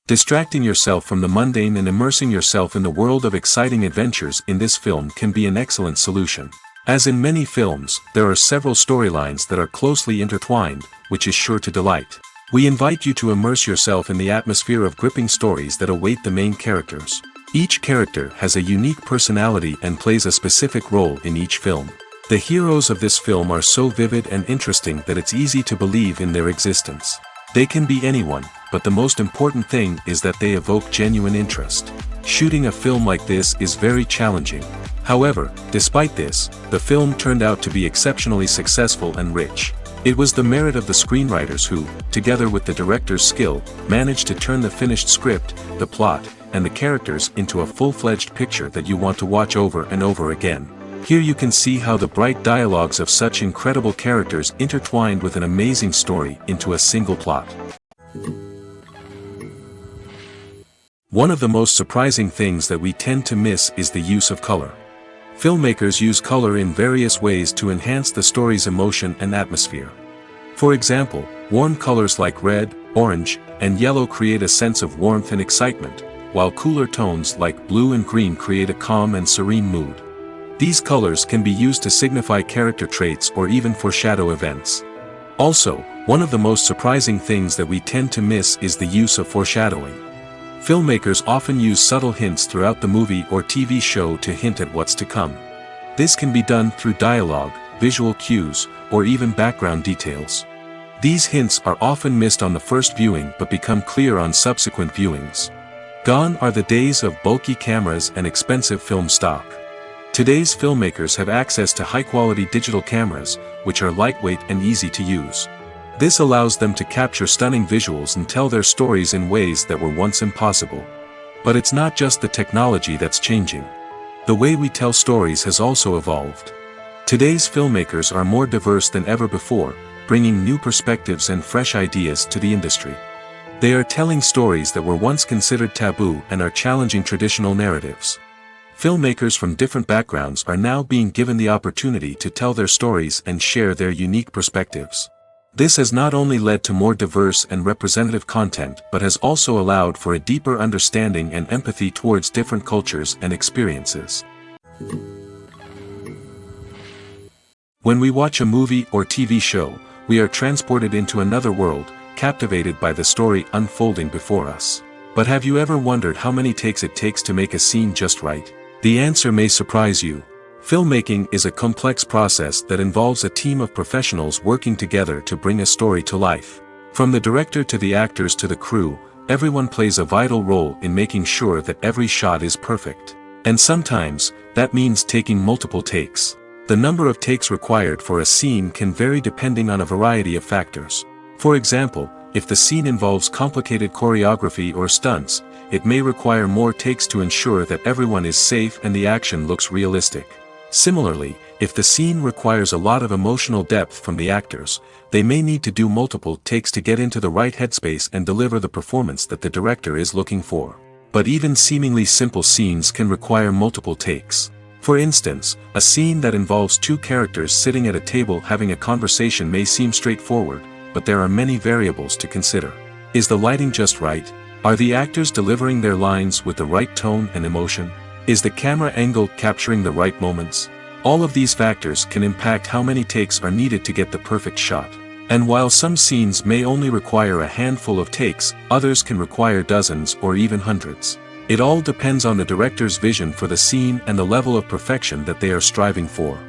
Distracting yourself from the mundane and immersing yourself in the world of exciting adventures in this film can be an excellent solution. As in many films, there are several storylines that are closely intertwined, which is sure to delight. We invite you to immerse yourself in the atmosphere of gripping stories that await the main characters. Each character has a unique personality and plays a specific role in each film. The heroes of this film are so vivid and interesting that it's easy to believe in their existence. They can be anyone, but the most important thing is that they evoke genuine interest. Shooting a film like this is very challenging. However, despite this, the film turned out to be exceptionally successful and rich. It was the merit of the screenwriters who, together with the director's skill, managed to turn the finished script, the plot, and the characters into a full-fledged picture that you want to watch over and over again. Here you can see how the bright dialogues of such incredible characters intertwined with an amazing story into a single plot. One of the most surprising things that we tend to miss is the use of color. Filmmakers use color in various ways to enhance the story's emotion and atmosphere. For example, warm colors like red, orange, and yellow create a sense of warmth and excitement, while cooler tones like blue and green create a calm and serene mood. These colors can be used to signify character traits or even foreshadow events. Also, one of the most surprising things that we tend to miss is the use of foreshadowing. Filmmakers often use subtle hints throughout the movie or TV show to hint at what's to come. This can be done through dialogue, visual cues, or even background details. These hints are often missed on the first viewing but become clear on subsequent viewings. Gone are the days of bulky cameras and expensive film stock. Today's filmmakers have access to high-quality digital cameras, which are lightweight and easy to use. This allows them to capture stunning visuals and tell their stories in ways that were once impossible. But it's not just the technology that's changing. The way we tell stories has also evolved. Today's filmmakers are more diverse than ever before, bringing new perspectives and fresh ideas to the industry. They are telling stories that were once considered taboo and are challenging traditional narratives. Filmmakers from different backgrounds are now being given the opportunity to tell their stories and share their unique perspectives. This has not only led to more diverse and representative content but has also allowed for a deeper understanding and empathy towards different cultures and experiences. When we watch a movie or TV show, we are transported into another world, captivated by the story unfolding before us. But have you ever wondered how many takes it takes to make a scene just right? The answer may surprise you. Filmmaking is a complex process that involves a team of professionals working together to bring a story to life. From the director to the actors to the crew, everyone plays a vital role in making sure that every shot is perfect. And sometimes, that means taking multiple takes. The number of takes required for a scene can vary depending on a variety of factors. For example, if the scene involves complicated choreography or stunts, it may require more takes to ensure that everyone is safe and the action looks realistic. Similarly, if the scene requires a lot of emotional depth from the actors, they may need to do multiple takes to get into the right headspace and deliver the performance that the director is looking for. But even seemingly simple scenes can require multiple takes. For instance, a scene that involves two characters sitting at a table having a conversation may seem straightforward, but there are many variables to consider. Is the lighting just right? Are the actors delivering their lines with the right tone and emotion? Is the camera angle capturing the right moments? All of these factors can impact how many takes are needed to get the perfect shot. And while some scenes may only require a handful of takes, others can require dozens or even hundreds. It all depends on the director's vision for the scene and the level of perfection that they are striving for.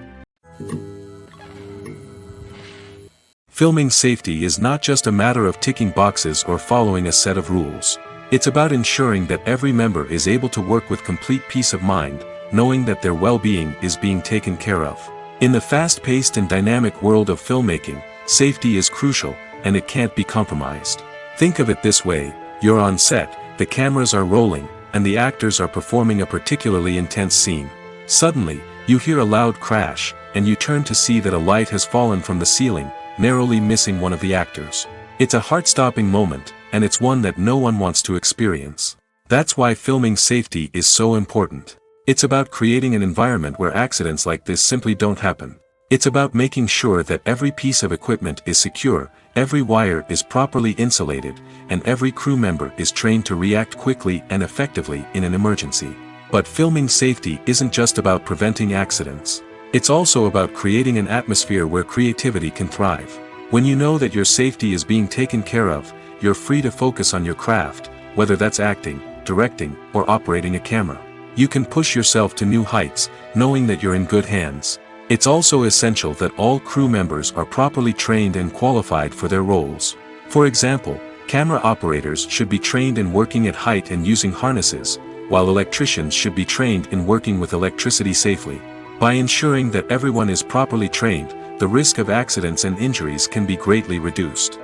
Filming safety is not just a matter of ticking boxes or following a set of rules. It's about ensuring that every member is able to work with complete peace of mind, knowing that their well-being is being taken care of. In the fast-paced and dynamic world of filmmaking, safety is crucial, and it can't be compromised. Think of it this way: you're on set, the cameras are rolling, and the actors are performing a particularly intense scene. Suddenly, you hear a loud crash, and you turn to see that a light has fallen from the ceiling, narrowly missing one of the actors. It's a heart-stopping moment, and it's one that no one wants to experience. That's why filming safety is so important. It's about creating an environment where accidents like this simply don't happen. It's about making sure that every piece of equipment is secure, every wire is properly insulated, and every crew member is trained to react quickly and effectively in an emergency. But filming safety isn't just about preventing accidents. It's also about creating an atmosphere where creativity can thrive. When you know that your safety is being taken care of, you're free to focus on your craft, whether that's acting, directing, or operating a camera. You can push yourself to new heights, knowing that you're in good hands. It's also essential that all crew members are properly trained and qualified for their roles. For example, camera operators should be trained in working at height and using harnesses, while electricians should be trained in working with electricity safely. By ensuring that everyone is properly trained, the risk of accidents and injuries can be greatly reduced.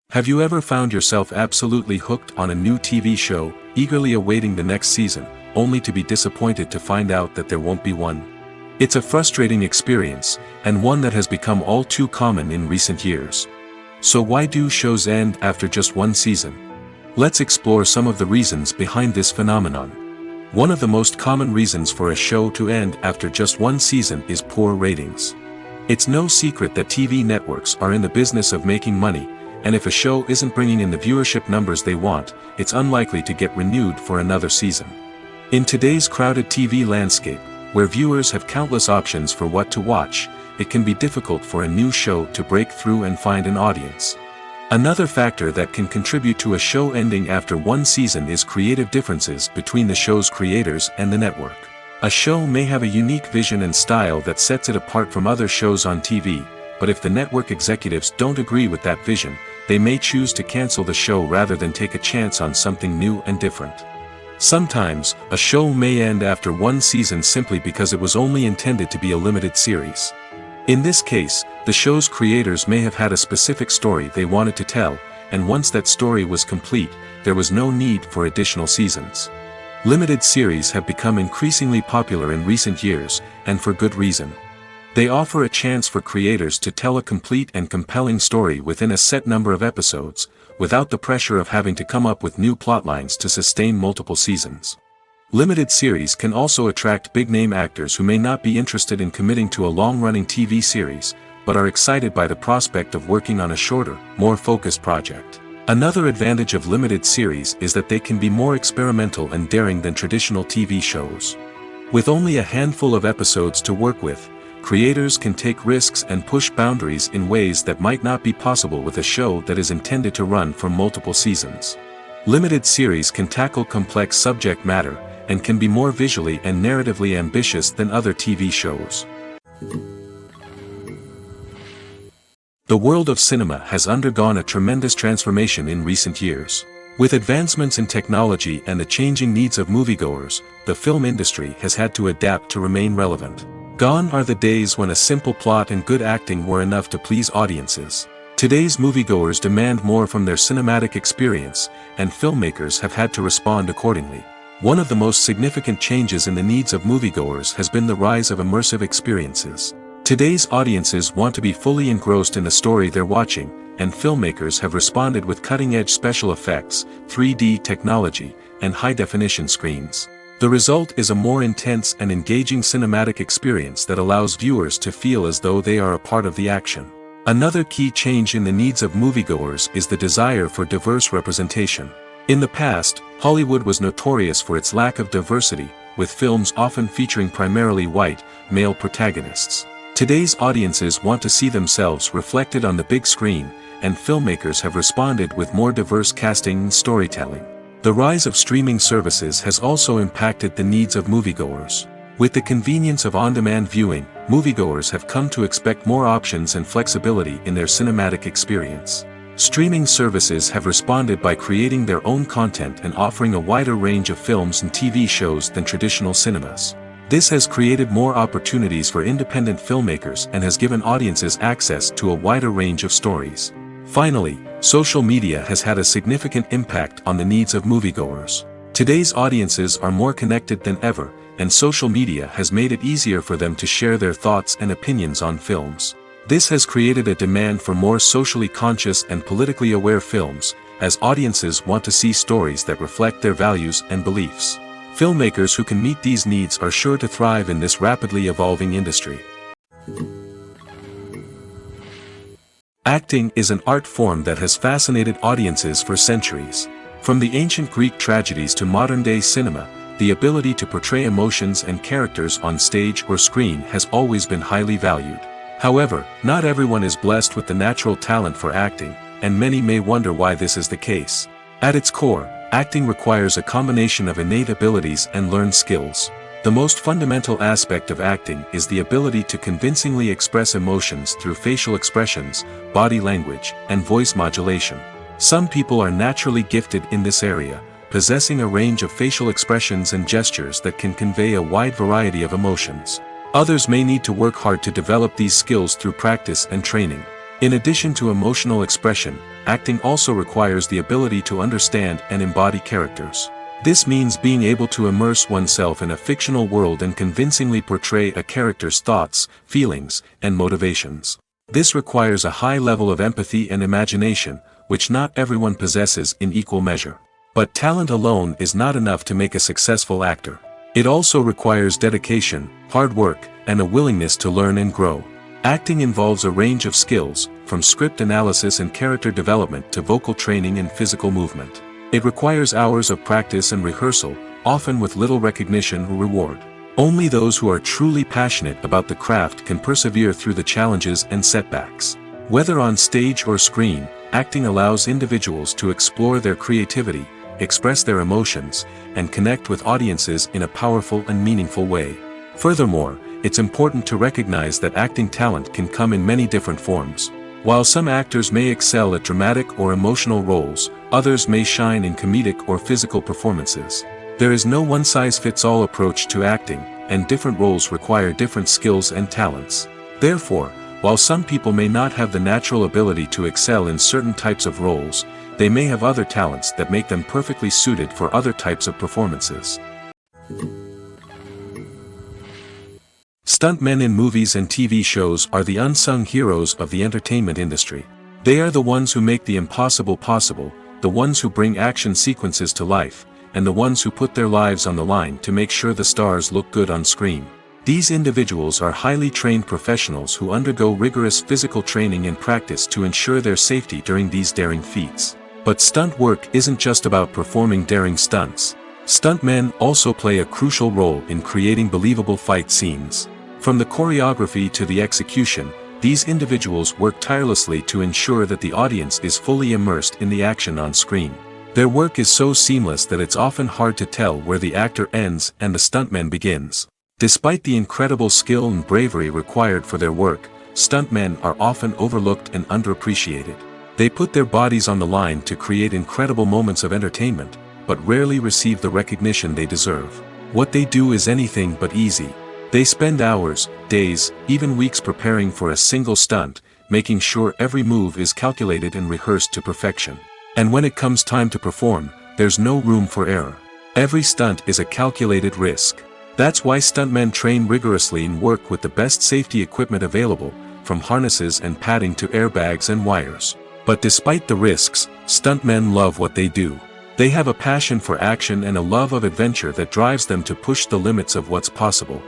Have you ever found yourself absolutely hooked on a new TV show, eagerly awaiting the next season, only to be disappointed to find out that there won't be one? It's a frustrating experience, and one that has become all too common in recent years. So why do shows end after just one season? Let's explore some of the reasons behind this phenomenon. One of the most common reasons for a show to end after just one season is poor ratings. It's no secret that TV networks are in the business of making money, and if a show isn't bringing in the viewership numbers they want, it's unlikely to get renewed for another season. In today's crowded TV landscape, where viewers have countless options for what to watch, it can be difficult for a new show to break through and find an audience. Another factor that can contribute to a show ending after one season is creative differences between the show's creators and the network. A show may have a unique vision and style that sets it apart from other shows on TV, but if the network executives don't agree with that vision, they may choose to cancel the show rather than take a chance on something new and different. Sometimes, a show may end after one season simply because it was only intended to be a limited series. In this case, the show's creators may have had a specific story they wanted to tell, and once that story was complete, there was no need for additional seasons. Limited series have become increasingly popular in recent years, and for good reason. They offer a chance for creators to tell a complete and compelling story within a set number of episodes, without the pressure of having to come up with new plotlines to sustain multiple seasons. Limited series can also attract big-name actors who may not be interested in committing to a long-running TV series, but are excited by the prospect of working on a shorter, more focused project. Another advantage of limited series is that they can be more experimental and daring than traditional TV shows. With only a handful of episodes to work with, creators can take risks and push boundaries in ways that might not be possible with a show that is intended to run for multiple seasons. Limited series can tackle complex subject matter, and can be more visually and narratively ambitious than other TV shows. The world of cinema has undergone a tremendous transformation in recent years. With advancements in technology and the changing needs of moviegoers, the film industry has had to adapt to remain relevant. Gone are the days when a simple plot and good acting were enough to please audiences. Today's moviegoers demand more from their cinematic experience, and filmmakers have had to respond accordingly. One of the most significant changes in the needs of moviegoers has been the rise of immersive experiences. Today's audiences want to be fully engrossed in the story they're watching, and filmmakers have responded with cutting-edge special effects, 3D technology, and high-definition screens. The result is a more intense and engaging cinematic experience that allows viewers to feel as though they are a part of the action. Another key change in the needs of moviegoers is the desire for diverse representation. In the past, Hollywood was notorious for its lack of diversity, with films often featuring primarily white, male protagonists. Today's audiences want to see themselves reflected on the big screen, and filmmakers have responded with more diverse casting and storytelling. The rise of streaming services has also impacted the needs of moviegoers. With the convenience of on-demand viewing, moviegoers have come to expect more options and flexibility in their cinematic experience. Streaming services have responded by creating their own content and offering a wider range of films and TV shows than traditional cinemas. This has created more opportunities for independent filmmakers and has given audiences access to a wider range of stories. Finally, social media has had a significant impact on the needs of moviegoers. Today's audiences are more connected than ever, and social media has made it easier for them to share their thoughts and opinions on films. This has created a demand for more socially conscious and politically aware films, as audiences want to see stories that reflect their values and beliefs. Filmmakers who can meet these needs are sure to thrive in this rapidly evolving industry. Acting is an art form that has fascinated audiences for centuries. From the ancient Greek tragedies to modern-day cinema, the ability to portray emotions and characters on stage or screen has always been highly valued. However, not everyone is blessed with the natural talent for acting, and many may wonder why this is the case. At its core, acting requires a combination of innate abilities and learned skills. The most fundamental aspect of acting is the ability to convincingly express emotions through facial expressions, body language, and voice modulation. Some people are naturally gifted in this area, possessing a range of facial expressions and gestures that can convey a wide variety of emotions. Others may need to work hard to develop these skills through practice and training. In addition to emotional expression, acting also requires the ability to understand and embody characters. This means being able to immerse oneself in a fictional world and convincingly portray a character's thoughts, feelings, and motivations. This requires a high level of empathy and imagination, which not everyone possesses in equal measure. But talent alone is not enough to make a successful actor. It also requires dedication, hard work, and a willingness to learn and grow. Acting involves a range of skills, from script analysis and character development to vocal training and physical movement. It requires hours of practice and rehearsal, often with little recognition or reward. Only those who are truly passionate about the craft can persevere through the challenges and setbacks. Whether on stage or screen, acting allows individuals to explore their creativity, express their emotions, and connect with audiences in a powerful and meaningful way. Furthermore, it's important to recognize that acting talent can come in many different forms. While some actors may excel at dramatic or emotional roles, others may shine in comedic or physical performances. There is no one-size-fits-all approach to acting, and different roles require different skills and talents. Therefore, while some people may not have the natural ability to excel in certain types of roles, they may have other talents that make them perfectly suited for other types of performances. Stuntmen in movies and TV shows are the unsung heroes of the entertainment industry. They are the ones who make the impossible possible, the ones who bring action sequences to life, and the ones who put their lives on the line to make sure the stars look good on screen. These individuals are highly trained professionals who undergo rigorous physical training and practice to ensure their safety during these daring feats. But stunt work isn't just about performing daring stunts. Stuntmen also play a crucial role in creating believable fight scenes. From the choreography to the execution, these individuals work tirelessly to ensure that the audience is fully immersed in the action on screen. Their work is so seamless that it's often hard to tell where the actor ends and the stuntman begins. Despite the incredible skill and bravery required for their work, stuntmen are often overlooked and underappreciated. They put their bodies on the line to create incredible moments of entertainment, but rarely receive the recognition they deserve. What they do is anything but easy. They spend hours, days, even weeks preparing for a single stunt, making sure every move is calculated and rehearsed to perfection. And when it comes time to perform, there's no room for error. Every stunt is a calculated risk. That's why stuntmen train rigorously and work with the best safety equipment available, from harnesses and padding to airbags and wires. But despite the risks, stuntmen love what they do. They have a passion for action and a love of adventure that drives them to push the limits of what's possible.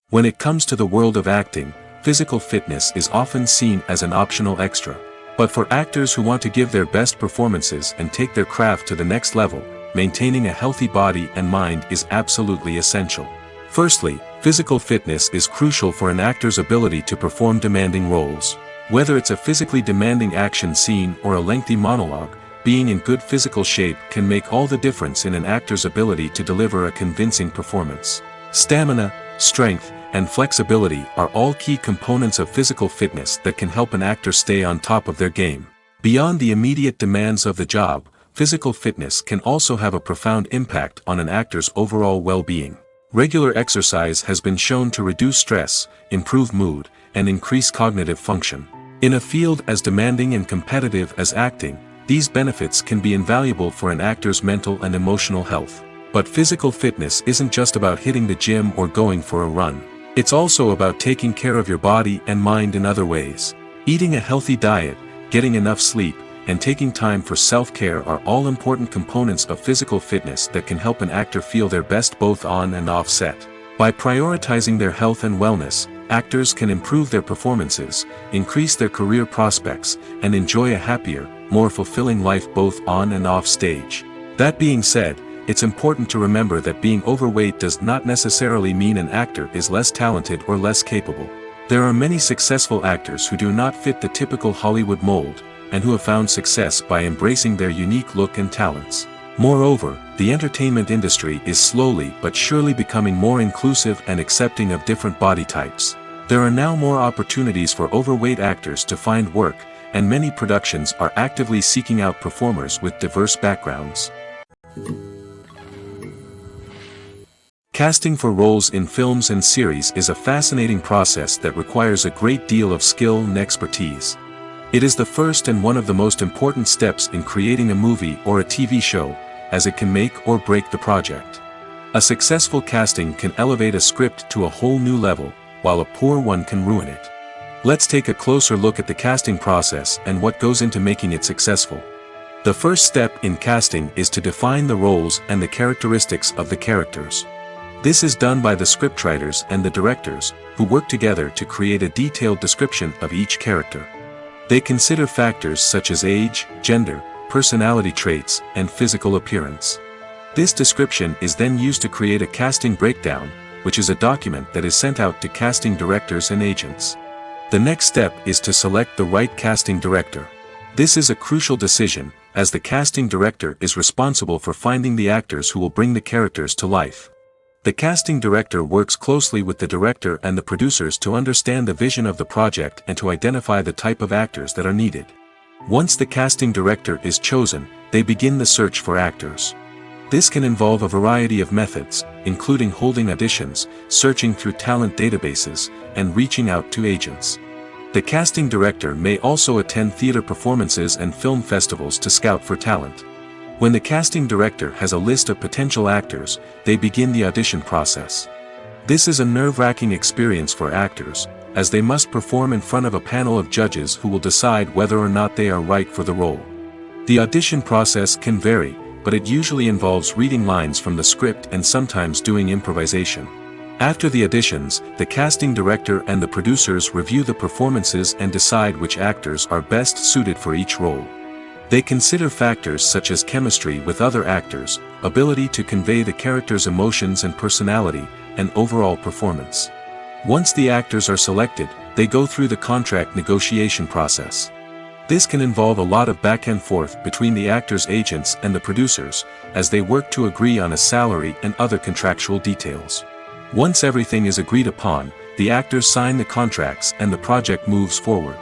When it comes to the world of acting, physical fitness is often seen as an optional extra. But for actors who want to give their best performances and take their craft to the next level, maintaining a healthy body and mind is absolutely essential. Firstly, physical fitness is crucial for an actor's ability to perform demanding roles. Whether it's a physically demanding action scene or a lengthy monologue, being in good physical shape can make all the difference in an actor's ability to deliver a convincing performance. Stamina, strength, and flexibility are all key components of physical fitness that can help an actor stay on top of their game. Beyond the immediate demands of the job, physical fitness can also have a profound impact on an actor's overall well-being. Regular exercise has been shown to reduce stress, improve mood, and increase cognitive function. In a field as demanding and competitive as acting, these benefits can be invaluable for an actor's mental and emotional health. But physical fitness isn't just about hitting the gym or going for a run. It's also about taking care of your body and mind in other ways. Eating a healthy diet, getting enough sleep, and taking time for self-care are all important components of physical fitness that can help an actor feel their best both on and off set. By prioritizing their health and wellness, actors can improve their performances, increase their career prospects, and enjoy a happier, more fulfilling life both on and off stage. That being said, it's important to remember that being overweight does not necessarily mean an actor is less talented or less capable. There are many successful actors who do not fit the typical Hollywood mold, and who have found success by embracing their unique look and talents. Moreover, the entertainment industry is slowly but surely becoming more inclusive and accepting of different body types. There are now more opportunities for overweight actors to find work, and many productions are actively seeking out performers with diverse backgrounds. Casting for roles in films and series is a fascinating process that requires a great deal of skill and expertise. It is the first and one of the most important steps in creating a movie or a TV show, as it can make or break the project. A successful casting can elevate a script to a whole new level, while a poor one can ruin it. Let's take a closer look at the casting process and what goes into making it successful. The first step in casting is to define the roles and the characteristics of the characters. This is done by the scriptwriters and the directors, who work together to create a detailed description of each character. They consider factors such as age, gender, personality traits, and physical appearance. This description is then used to create a casting breakdown, which is a document that is sent out to casting directors and agents. The next step is to select the right casting director. This is a crucial decision, as the casting director is responsible for finding the actors who will bring the characters to life. The casting director works closely with the director and the producers to understand the vision of the project and to identify the type of actors that are needed. Once the casting director is chosen, they begin the search for actors. This can involve a variety of methods, including holding auditions, searching through talent databases, and reaching out to agents. The casting director may also attend theater performances and film festivals to scout for talent. When the casting director has a list of potential actors, they begin the audition process. This is a nerve-wracking experience for actors, as they must perform in front of a panel of judges who will decide whether or not they are right for the role. The audition process can vary, but it usually involves reading lines from the script and sometimes doing improvisation. After the auditions, the casting director and the producers review the performances and decide which actors are best suited for each role. They consider factors such as chemistry with other actors, ability to convey the character's emotions and personality, and overall performance. Once the actors are selected, they go through the contract negotiation process. This can involve a lot of back and forth between the actors' agents and the producers, as they work to agree on a salary and other contractual details. Once everything is agreed upon, the actors sign the contracts and the project moves forward.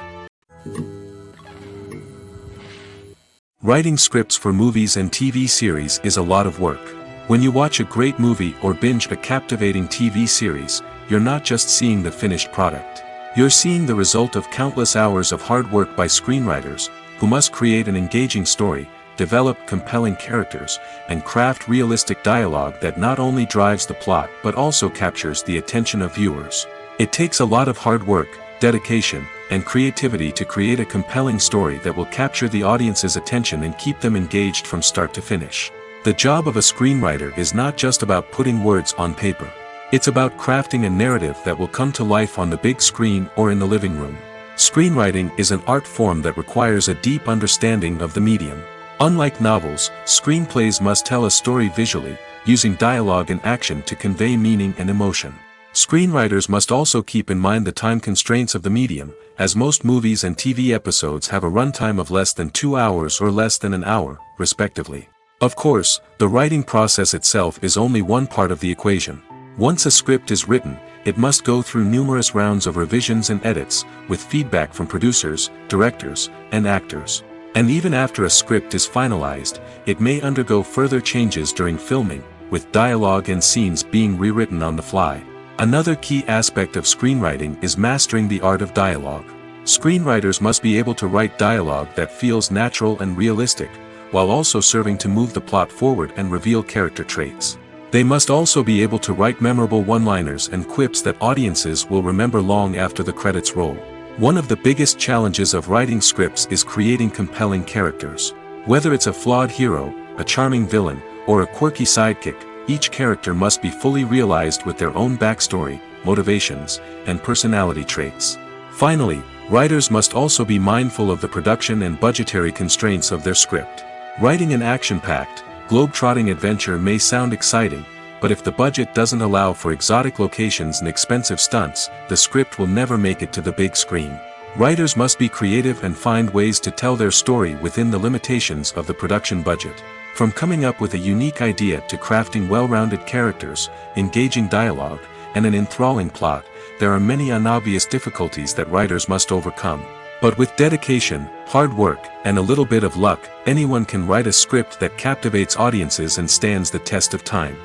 Writing scripts for movies and TV series is a lot of work. When you watch a great movie or binge a captivating TV series, you're not just seeing the finished product. You're seeing the result of countless hours of hard work by screenwriters, who must create an engaging story, develop compelling characters, and craft realistic dialogue that not only drives the plot but also captures the attention of viewers. It takes a lot of hard work, dedication, and creativity to create a compelling story that will capture the audience's attention and keep them engaged from start to finish. The job of a screenwriter is not just about putting words on paper. It's about crafting a narrative that will come to life on the big screen or in the living room. Screenwriting is an art form that requires a deep understanding of the medium. Unlike novels, screenplays must tell a story visually, using dialogue and action to convey meaning and emotion. Screenwriters must also keep in mind the time constraints of the medium, as most movies and TV episodes have a runtime of less than 2 hours or less than an hour, respectively. Of course, the writing process itself is only one part of the equation. Once a script is written, it must go through numerous rounds of revisions and edits, with feedback from producers, directors, and actors. And even after a script is finalized, it may undergo further changes during filming, with dialogue and scenes being rewritten on the fly. Another key aspect of screenwriting is mastering the art of dialogue. Screenwriters must be able to write dialogue that feels natural and realistic, while also serving to move the plot forward and reveal character traits. They must also be able to write memorable one-liners and quips that audiences will remember long after the credits roll. One of the biggest challenges of writing scripts is creating compelling characters. Whether it's a flawed hero, a charming villain, or a quirky sidekick, each character must be fully realized with their own backstory, motivations, and personality traits. Finally, writers must also be mindful of the production and budgetary constraints of their script. Writing an action-packed, globe-trotting adventure may sound exciting, but if the budget doesn't allow for exotic locations and expensive stunts, the script will never make it to the big screen. Writers must be creative and find ways to tell their story within the limitations of the production budget. From coming up with a unique idea to crafting well-rounded characters, engaging dialogue, and an enthralling plot, there are many unobvious difficulties that writers must overcome. But with dedication, hard work, and a little bit of luck, anyone can write a script that captivates audiences and stands the test of time.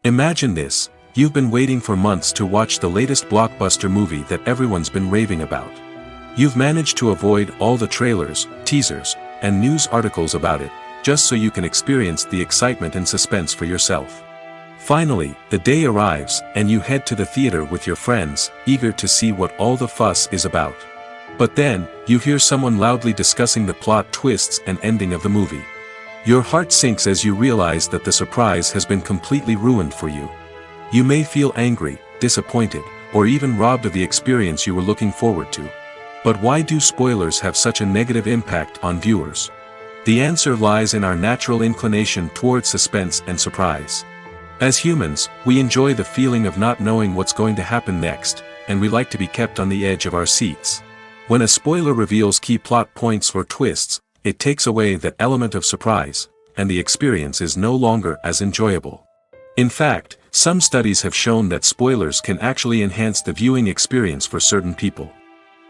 Imagine this: you've been waiting for months to watch the latest blockbuster movie that everyone's been raving about. You've managed to avoid all the trailers, teasers, and news articles about it, just so you can experience the excitement and suspense for yourself. Finally, the day arrives, and you head to the theater with your friends, eager to see what all the fuss is about. But then, you hear someone loudly discussing the plot twists and ending of the movie. Your heart sinks as you realize that the surprise has been completely ruined for you. You may feel angry, disappointed, or even robbed of the experience you were looking forward to. But why do spoilers have such a negative impact on viewers? The answer lies in our natural inclination toward suspense and surprise. As humans, we enjoy the feeling of not knowing what's going to happen next, and we like to be kept on the edge of our seats. When a spoiler reveals key plot points or twists, it takes away that element of surprise, and the experience is no longer as enjoyable. In fact, some studies have shown that spoilers can actually enhance the viewing experience for certain people.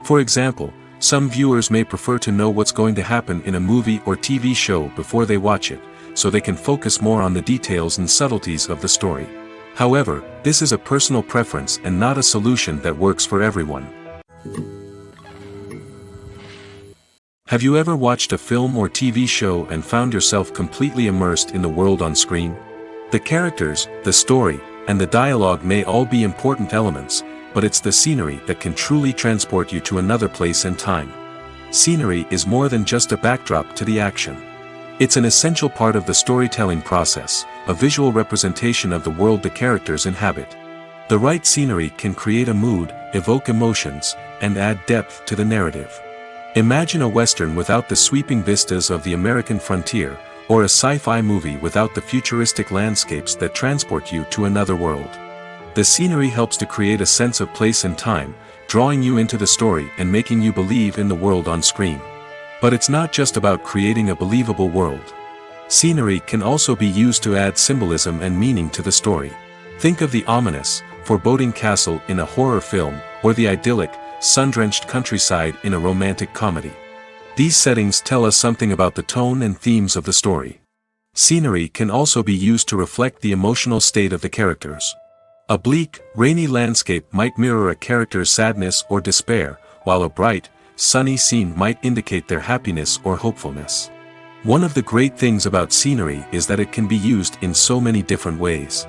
For example, some viewers may prefer to know what's going to happen in a movie or TV show before they watch it, so they can focus more on the details and subtleties of the story. However, this is a personal preference and not a solution that works for everyone. Have you ever watched a film or TV show and found yourself completely immersed in the world on screen? The characters, the story, and the dialogue may all be important elements, but it's the scenery that can truly transport you to another place and time. Scenery is more than just a backdrop to the action. It's an essential part of the storytelling process, a visual representation of the world the characters inhabit. The right scenery can create a mood, evoke emotions, and add depth to the narrative. Imagine a Western without the sweeping vistas of the American frontier, or a sci-fi movie without the futuristic landscapes that transport you to another world. The scenery helps to create a sense of place and time, drawing you into the story and making you believe in the world on screen. But it's not just about creating a believable world. Scenery can also be used to add symbolism and meaning to the story. Think of the ominous, foreboding castle in a horror film, or the idyllic, sun-drenched countryside in a romantic comedy. These settings tell us something about the tone and themes of the story. Scenery can also be used to reflect the emotional state of the characters. A bleak, rainy landscape might mirror a character's sadness or despair, while a bright, sunny scene might indicate their happiness or hopefulness. One of the great things about scenery is that it can be used in so many different ways.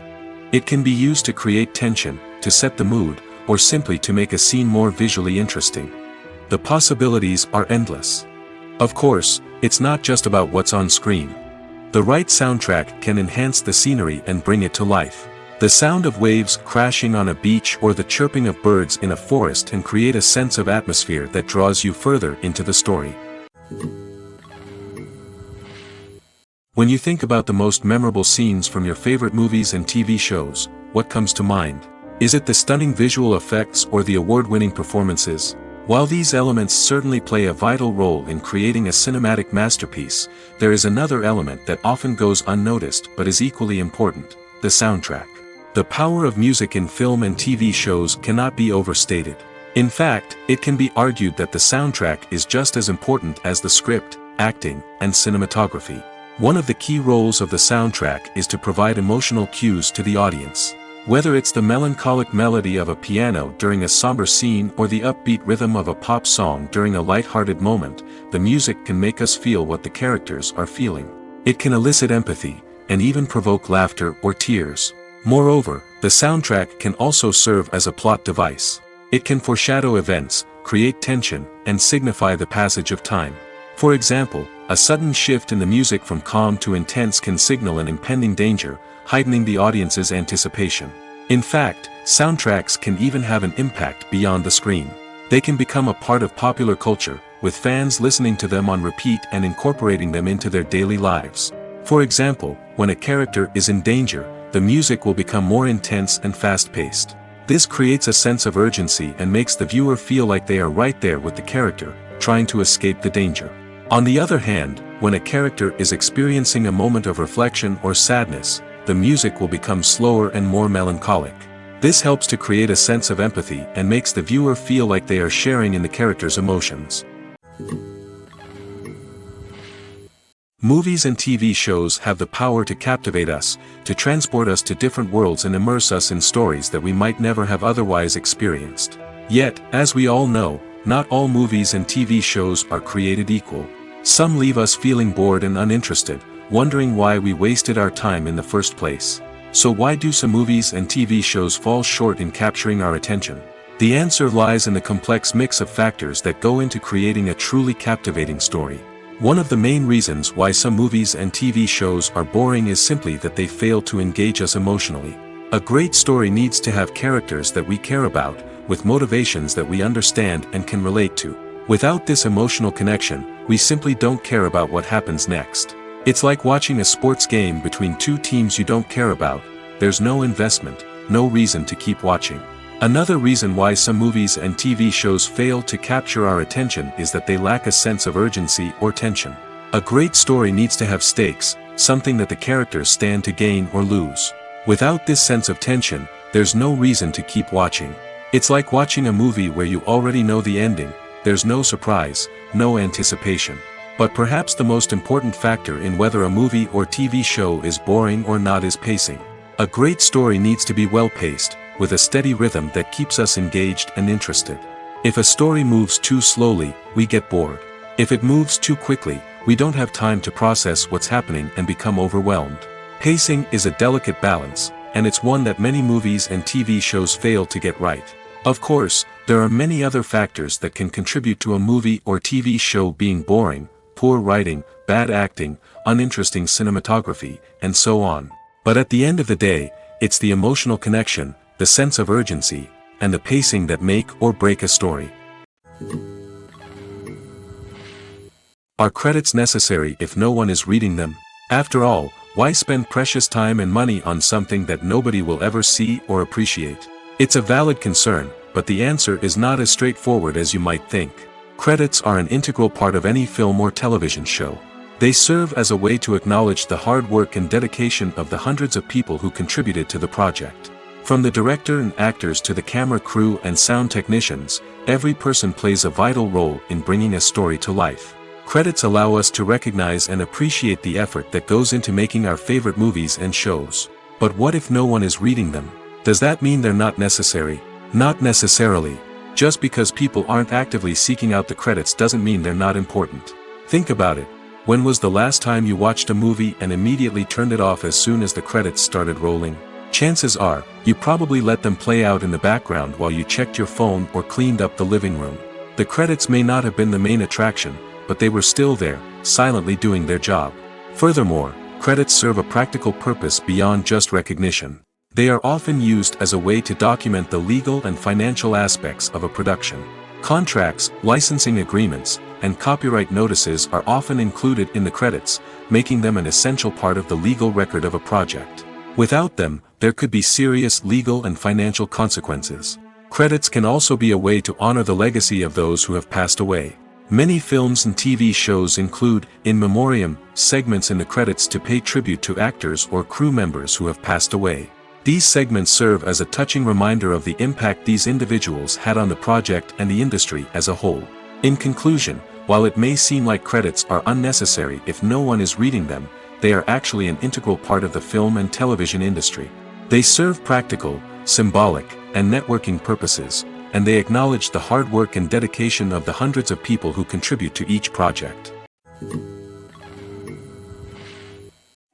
It can be used to create tension, to set the mood, or simply to make a scene more visually interesting. The possibilities are endless. Of course, it's not just about what's on screen. The right soundtrack can enhance the scenery and bring it to life. The sound of waves crashing on a beach or the chirping of birds in a forest can create a sense of atmosphere that draws you further into the story. When you think about the most memorable scenes from your favorite movies and TV shows, what comes to mind? Is it the stunning visual effects or the award-winning performances? While these elements certainly play a vital role in creating a cinematic masterpiece, there is another element that often goes unnoticed but is equally important: the soundtrack. The power of music in film and TV shows cannot be overstated. In fact, it can be argued that the soundtrack is just as important as the script, acting, and cinematography. One of the key roles of the soundtrack is to provide emotional cues to the audience. Whether it's the melancholic melody of a piano during a somber scene or the upbeat rhythm of a pop song during a light-hearted moment, the music can make us feel what the characters are feeling. It can elicit empathy, and even provoke laughter or tears. Moreover, The soundtrack can also serve as a plot device. It can foreshadow events, create tension, and signify the passage of time. For example, a sudden shift in the music from calm to intense can signal an impending danger, heightening the audience's anticipation. In fact, soundtracks can even have an impact beyond the screen. They can become a part of popular culture, with fans listening to them on repeat and incorporating them into their daily lives. For example, when a character is in danger, the music will become more intense and fast-paced. This creates a sense of urgency and makes the viewer feel like they are right there with the character, trying to escape the danger. On the other hand, when a character is experiencing a moment of reflection or sadness, the music will become slower and more melancholic. This helps to create a sense of empathy and makes the viewer feel like they are sharing in the character's emotions. Movies and TV shows have the power to captivate us, to transport us to different worlds and immerse us in stories that we might never have otherwise experienced. Yet, as we all know, not all movies and TV shows are created equal. Some leave us feeling bored and uninterested, wondering why we wasted our time in the first place. So why do some movies and TV shows fall short in capturing our attention? The answer lies in the complex mix of factors that go into creating a truly captivating story. One of the main reasons why some movies and TV shows are boring is simply that they fail to engage us emotionally. A great story needs to have characters that we care about, with motivations that we understand and can relate to. Without this emotional connection, we simply don't care about what happens next. It's like watching a sports game between two teams you don't care about. There's no investment, no reason to keep watching. Another reason why some movies and TV shows fail to capture our attention is that they lack a sense of urgency or tension. A great story needs to have stakes, something that the characters stand to gain or lose. Without this sense of tension, there's no reason to keep watching. It's like watching a movie where you already know the ending. There's no surprise, no anticipation. But perhaps the most important factor in whether a movie or TV show is boring or not is pacing. A great story needs to be well-paced, with a steady rhythm that keeps us engaged and interested. If a story moves too slowly, we get bored. If it moves too quickly, we don't have time to process what's happening and become overwhelmed. Pacing is a delicate balance, and it's one that many movies and TV shows fail to get right. Of course, there are many other factors that can contribute to a movie or TV show being boring: poor writing, bad acting, uninteresting cinematography, and so on. But at the end of the day, it's the emotional connection, the sense of urgency, and the pacing that make or break a story. Are credits necessary if no one is reading them? After all, why spend precious time and money on something that nobody will ever see or appreciate? It's a valid concern, but the answer is not as straightforward as you might think. Credits are an integral part of any film or television show. They serve as a way to acknowledge the hard work and dedication of the hundreds of people who contributed to the project. From the director and actors to the camera crew and sound technicians, every person plays a vital role in bringing a story to life. Credits allow us to recognize and appreciate the effort that goes into making our favorite movies and shows. But what if no one is reading them? Does that mean they're not necessary? Not necessarily. Just because people aren't actively seeking out the credits doesn't mean they're not important. Think about it. When was the last time you watched a movie and immediately turned it off as soon as the credits started rolling? Chances are, you probably let them play out in the background while you checked your phone or cleaned up the living room. The credits may not have been the main attraction, but they were still there, silently doing their job. Furthermore, credits serve a practical purpose beyond just recognition. They are often used as a way to document the legal and financial aspects of a production. Contracts, licensing agreements, and copyright notices are often included in the credits, making them an essential part of the legal record of a project. Without them, there could be serious legal and financial consequences. Credits can also be a way to honor the legacy of those who have passed away. Many films and TV shows include, in memoriam, segments in the credits to pay tribute to actors or crew members who have passed away. These segments serve as a touching reminder of the impact these individuals had on the project and the industry as a whole. In conclusion, while it may seem like credits are unnecessary if no one is reading them, they are actually an integral part of the film and television industry. They serve practical, symbolic, and networking purposes, and they acknowledge the hard work and dedication of the hundreds of people who contribute to each project.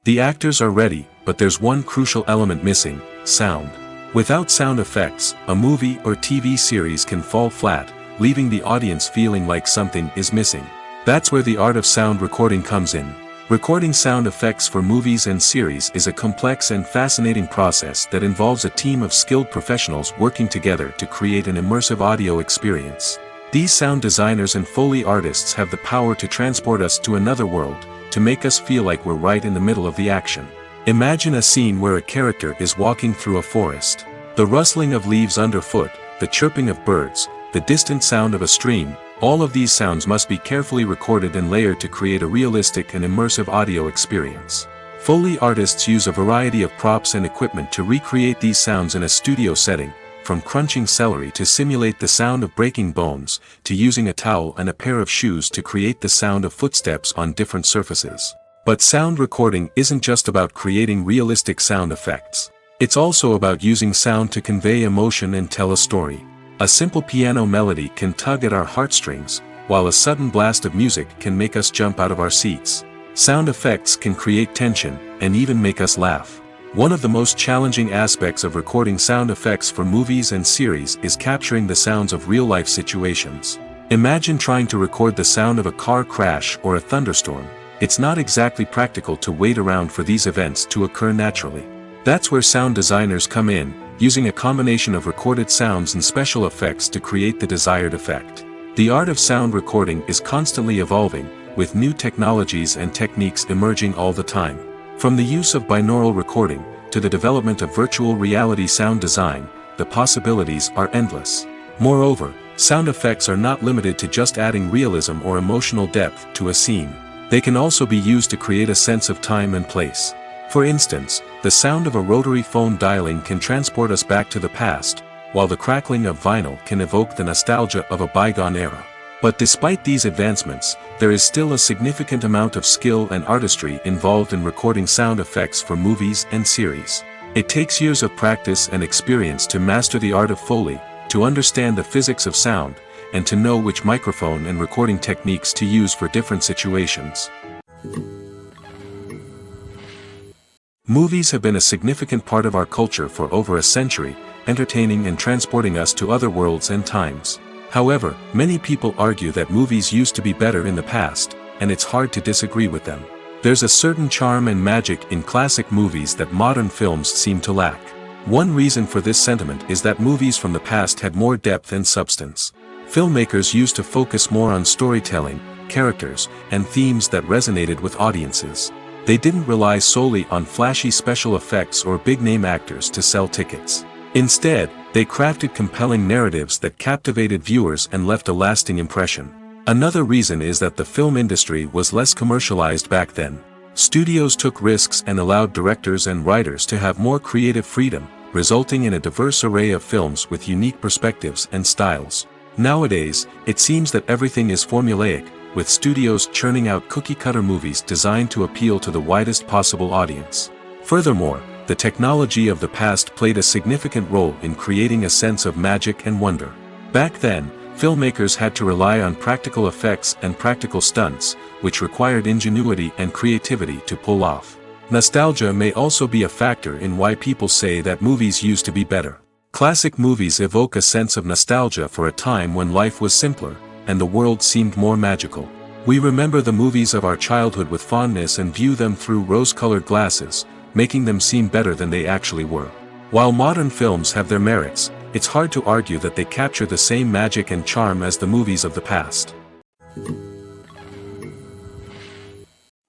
The actors are ready, but there's one crucial element missing: sound. Without sound effects, a movie or TV series can fall flat, leaving the audience feeling like something is missing. That's where the art of sound recording comes in. Recording sound effects for movies and series is a complex and fascinating process that involves a team of skilled professionals working together to create an immersive audio experience. These sound designers and Foley artists have the power to transport us to another world, to make us feel like we're right in the middle of the action. Imagine a scene where a character is walking through a forest. The rustling of leaves underfoot, the chirping of birds, the distant sound of a stream, all of these sounds must be carefully recorded and layered to create a realistic and immersive audio experience. Foley artists use a variety of props and equipment to recreate these sounds in a studio setting, from crunching celery to simulate the sound of breaking bones, to using a towel and a pair of shoes to create the sound of footsteps on different surfaces. But sound recording isn't just about creating realistic sound effects. It's also about using sound to convey emotion and tell a story. A simple piano melody can tug at our heartstrings, while a sudden blast of music can make us jump out of our seats. Sound effects can create tension, and even make us laugh. One of the most challenging aspects of recording sound effects for movies and series is capturing the sounds of real-life situations. Imagine trying to record the sound of a car crash or a thunderstorm. It's not exactly practical to wait around for these events to occur naturally. That's where sound designers come in, using a combination of recorded sounds and special effects to create the desired effect. The art of sound recording is constantly evolving, with new technologies and techniques emerging all the time. From the use of binaural recording, to the development of virtual reality sound design, the possibilities are endless. Moreover, sound effects are not limited to just adding realism or emotional depth to a scene. They can also be used to create a sense of time and place. For instance, the sound of a rotary phone dialing can transport us back to the past, while the crackling of vinyl can evoke the nostalgia of a bygone era. But despite these advancements, there is still a significant amount of skill and artistry involved in recording sound effects for movies and series. It takes years of practice and experience to master the art of Foley, to understand the physics of sound, and to know which microphone and recording techniques to use for different situations. Movies have been a significant part of our culture for over a century, entertaining and transporting us to other worlds and times. However, many people argue that movies used to be better in the past, and it's hard to disagree with them. There's a certain charm and magic in classic movies that modern films seem to lack. One reason for this sentiment is that movies from the past had more depth and substance. Filmmakers used to focus more on storytelling, characters, and themes that resonated with audiences. They didn't rely solely on flashy special effects or big-name actors to sell tickets. Instead, they crafted compelling narratives that captivated viewers and left a lasting impression. Another reason is that the film industry was less commercialized back then. Studios took risks and allowed directors and writers to have more creative freedom, resulting in a diverse array of films with unique perspectives and styles. Nowadays, it seems that everything is formulaic, with studios churning out cookie-cutter movies designed to appeal to the widest possible audience. Furthermore, the technology of the past played a significant role in creating a sense of magic and wonder. Back then, filmmakers had to rely on practical effects and practical stunts, which required ingenuity and creativity to pull off. Nostalgia may also be a factor in why people say that movies used to be better. Classic movies evoke a sense of nostalgia for a time when life was simpler, and the world seemed more magical. We remember the movies of our childhood with fondness and view them through rose-colored glasses, making them seem better than they actually were. While modern films have their merits, it's hard to argue that they capture the same magic and charm as the movies of the past.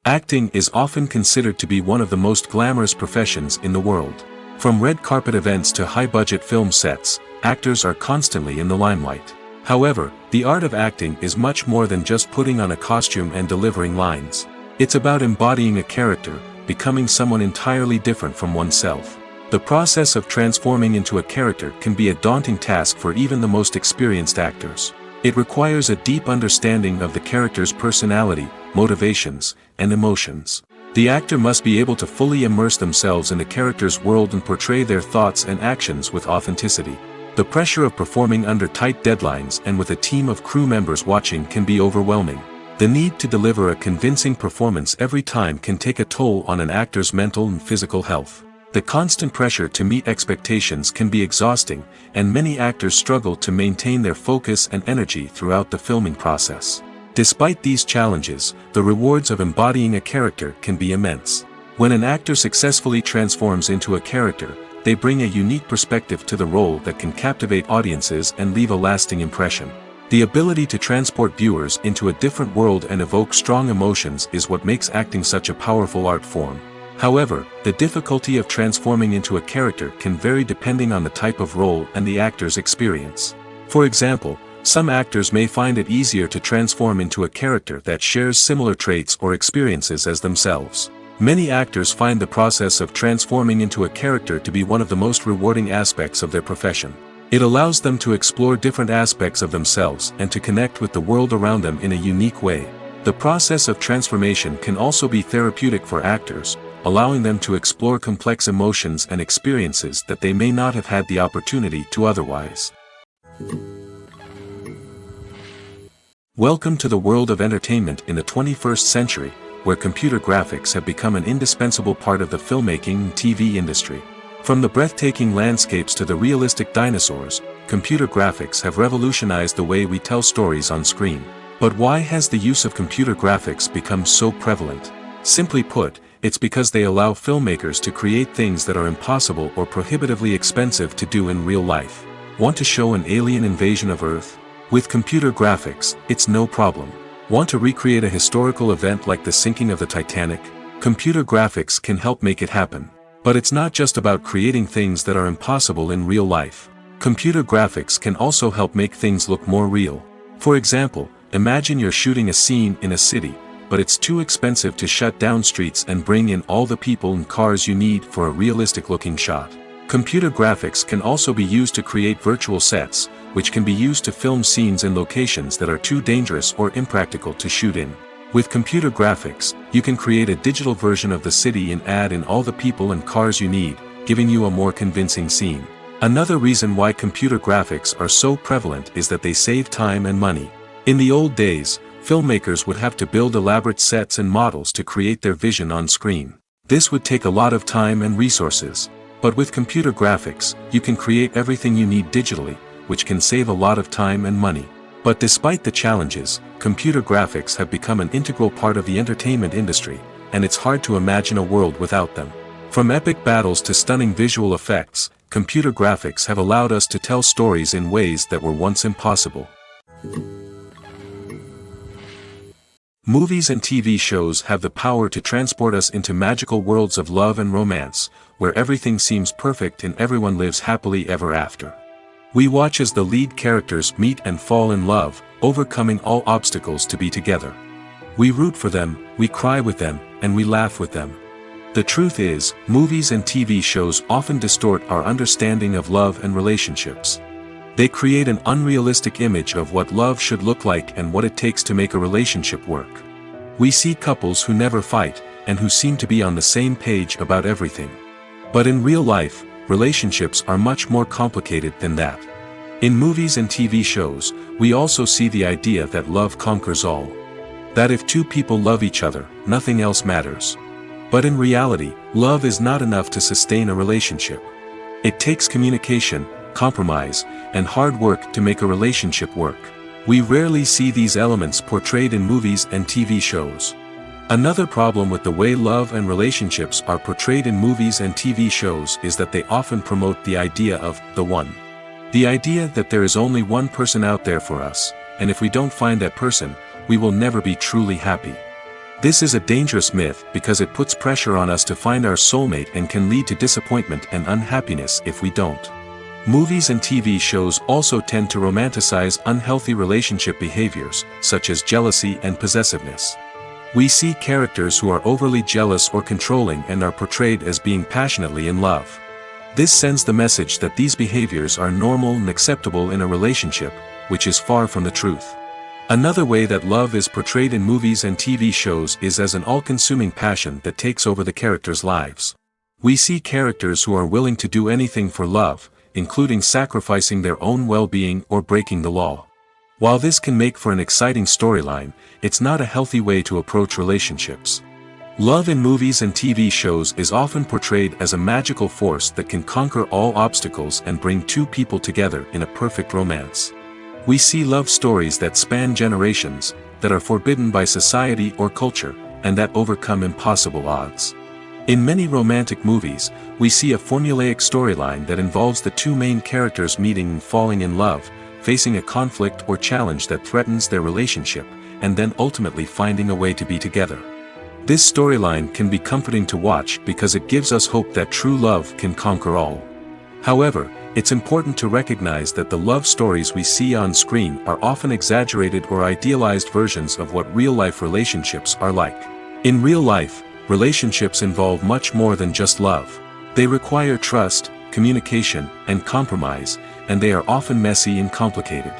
Acting is often considered to be one of the most glamorous professions in the world. From red carpet events to high-budget film sets, actors are constantly in the limelight. However, the art of acting is much more than just putting on a costume and delivering lines. It's about embodying a character, becoming someone entirely different from oneself. The process of transforming into a character can be a daunting task for even the most experienced actors. It requires a deep understanding of the character's personality, motivations, and emotions. The actor must be able to fully immerse themselves in the character's world and portray their thoughts and actions with authenticity. The pressure of performing under tight deadlines and with a team of crew members watching can be overwhelming. The need to deliver a convincing performance every time can take a toll on an actor's mental and physical health. The constant pressure to meet expectations can be exhausting, and many actors struggle to maintain their focus and energy throughout the filming process. Despite these challenges, the rewards of embodying a character can be immense. When an actor successfully transforms into a character, they bring a unique perspective to the role that can captivate audiences and leave a lasting impression. The ability to transport viewers into a different world and evoke strong emotions is what makes acting such a powerful art form. However, the difficulty of transforming into a character can vary depending on the type of role and the actor's experience. For example, some actors may find it easier to transform into a character that shares similar traits or experiences as themselves. Many actors find the process of transforming into a character to be one of the most rewarding aspects of their profession. It allows them to explore different aspects of themselves and to connect with the world around them in a unique way. The process of transformation can also be therapeutic for actors, allowing them to explore complex emotions and experiences that they may not have had the opportunity to otherwise. Welcome to the world of entertainment in the 21st century, where computer graphics have become an indispensable part of the filmmaking and TV industry. From the breathtaking landscapes to the realistic dinosaurs, computer graphics have revolutionized the way we tell stories on screen. But why has the use of computer graphics become so prevalent? Simply put, it's because they allow filmmakers to create things that are impossible or prohibitively expensive to do in real life. Want to show an alien invasion of Earth? With computer graphics, it's no problem. Want to recreate a historical event like the sinking of the Titanic? Computer graphics can help make it happen. But it's not just about creating things that are impossible in real life. Computer graphics can also help make things look more real. For example, imagine you're shooting a scene in a city, but it's too expensive to shut down streets and bring in all the people and cars you need for a realistic-looking shot. Computer graphics can also be used to create virtual sets, which can be used to film scenes in locations that are too dangerous or impractical to shoot in. With computer graphics, you can create a digital version of the city and add in all the people and cars you need, giving you a more convincing scene. Another reason why computer graphics are so prevalent is that they save time and money. In the old days, filmmakers would have to build elaborate sets and models to create their vision on screen. This would take a lot of time and resources. But with computer graphics, you can create everything you need digitally, which can save a lot of time and money. But despite the challenges, computer graphics have become an integral part of the entertainment industry, and it's hard to imagine a world without them. From epic battles to stunning visual effects, computer graphics have allowed us to tell stories in ways that were once impossible. Movies and TV shows have the power to transport us into magical worlds of love and romance, where everything seems perfect and everyone lives happily ever after. We watch as the lead characters meet and fall in love, overcoming all obstacles to be together. We root for them, we cry with them, and we laugh with them. The truth is, movies and TV shows often distort our understanding of love and relationships. They create an unrealistic image of what love should look like and what it takes to make a relationship work. We see couples who never fight, and who seem to be on the same page about everything. But in real life, relationships are much more complicated than that. In movies and TV shows, we also see the idea that love conquers all. That if two people love each other, nothing else matters. But in reality, love is not enough to sustain a relationship. It takes communication, compromise, and hard work to make a relationship work. We rarely see these elements portrayed in movies and TV shows. Another problem with the way love and relationships are portrayed in movies and TV shows is that they often promote the idea of the one. The idea that there is only one person out there for us, and if we don't find that person, we will never be truly happy. This is a dangerous myth because it puts pressure on us to find our soulmate and can lead to disappointment and unhappiness if we don't. Movies and TV shows also tend to romanticize unhealthy relationship behaviors, such as jealousy and possessiveness. We see characters who are overly jealous or controlling and are portrayed as being passionately in love. This sends the message that these behaviors are normal and acceptable in a relationship, which is far from the truth. Another way that love is portrayed in movies and TV shows is as an all-consuming passion that takes over the characters' lives. We see characters who are willing to do anything for love, including sacrificing their own well-being or breaking the law. While this can make for an exciting storyline, it's not a healthy way to approach relationships. Love in movies and TV shows is often portrayed as a magical force that can conquer all obstacles and bring two people together in a perfect romance. We see love stories that span generations, that are forbidden by society or culture, and that overcome impossible odds. In many romantic movies, we see a formulaic storyline that involves the two main characters meeting and falling in love, facing a conflict or challenge that threatens their relationship, and then ultimately finding a way to be together. This storyline can be comforting to watch because it gives us hope that true love can conquer all. However, it's important to recognize that the love stories we see on screen are often exaggerated or idealized versions of what real-life relationships are like. In real life, relationships involve much more than just love. They require trust, communication, and compromise, and they are often messy and complicated.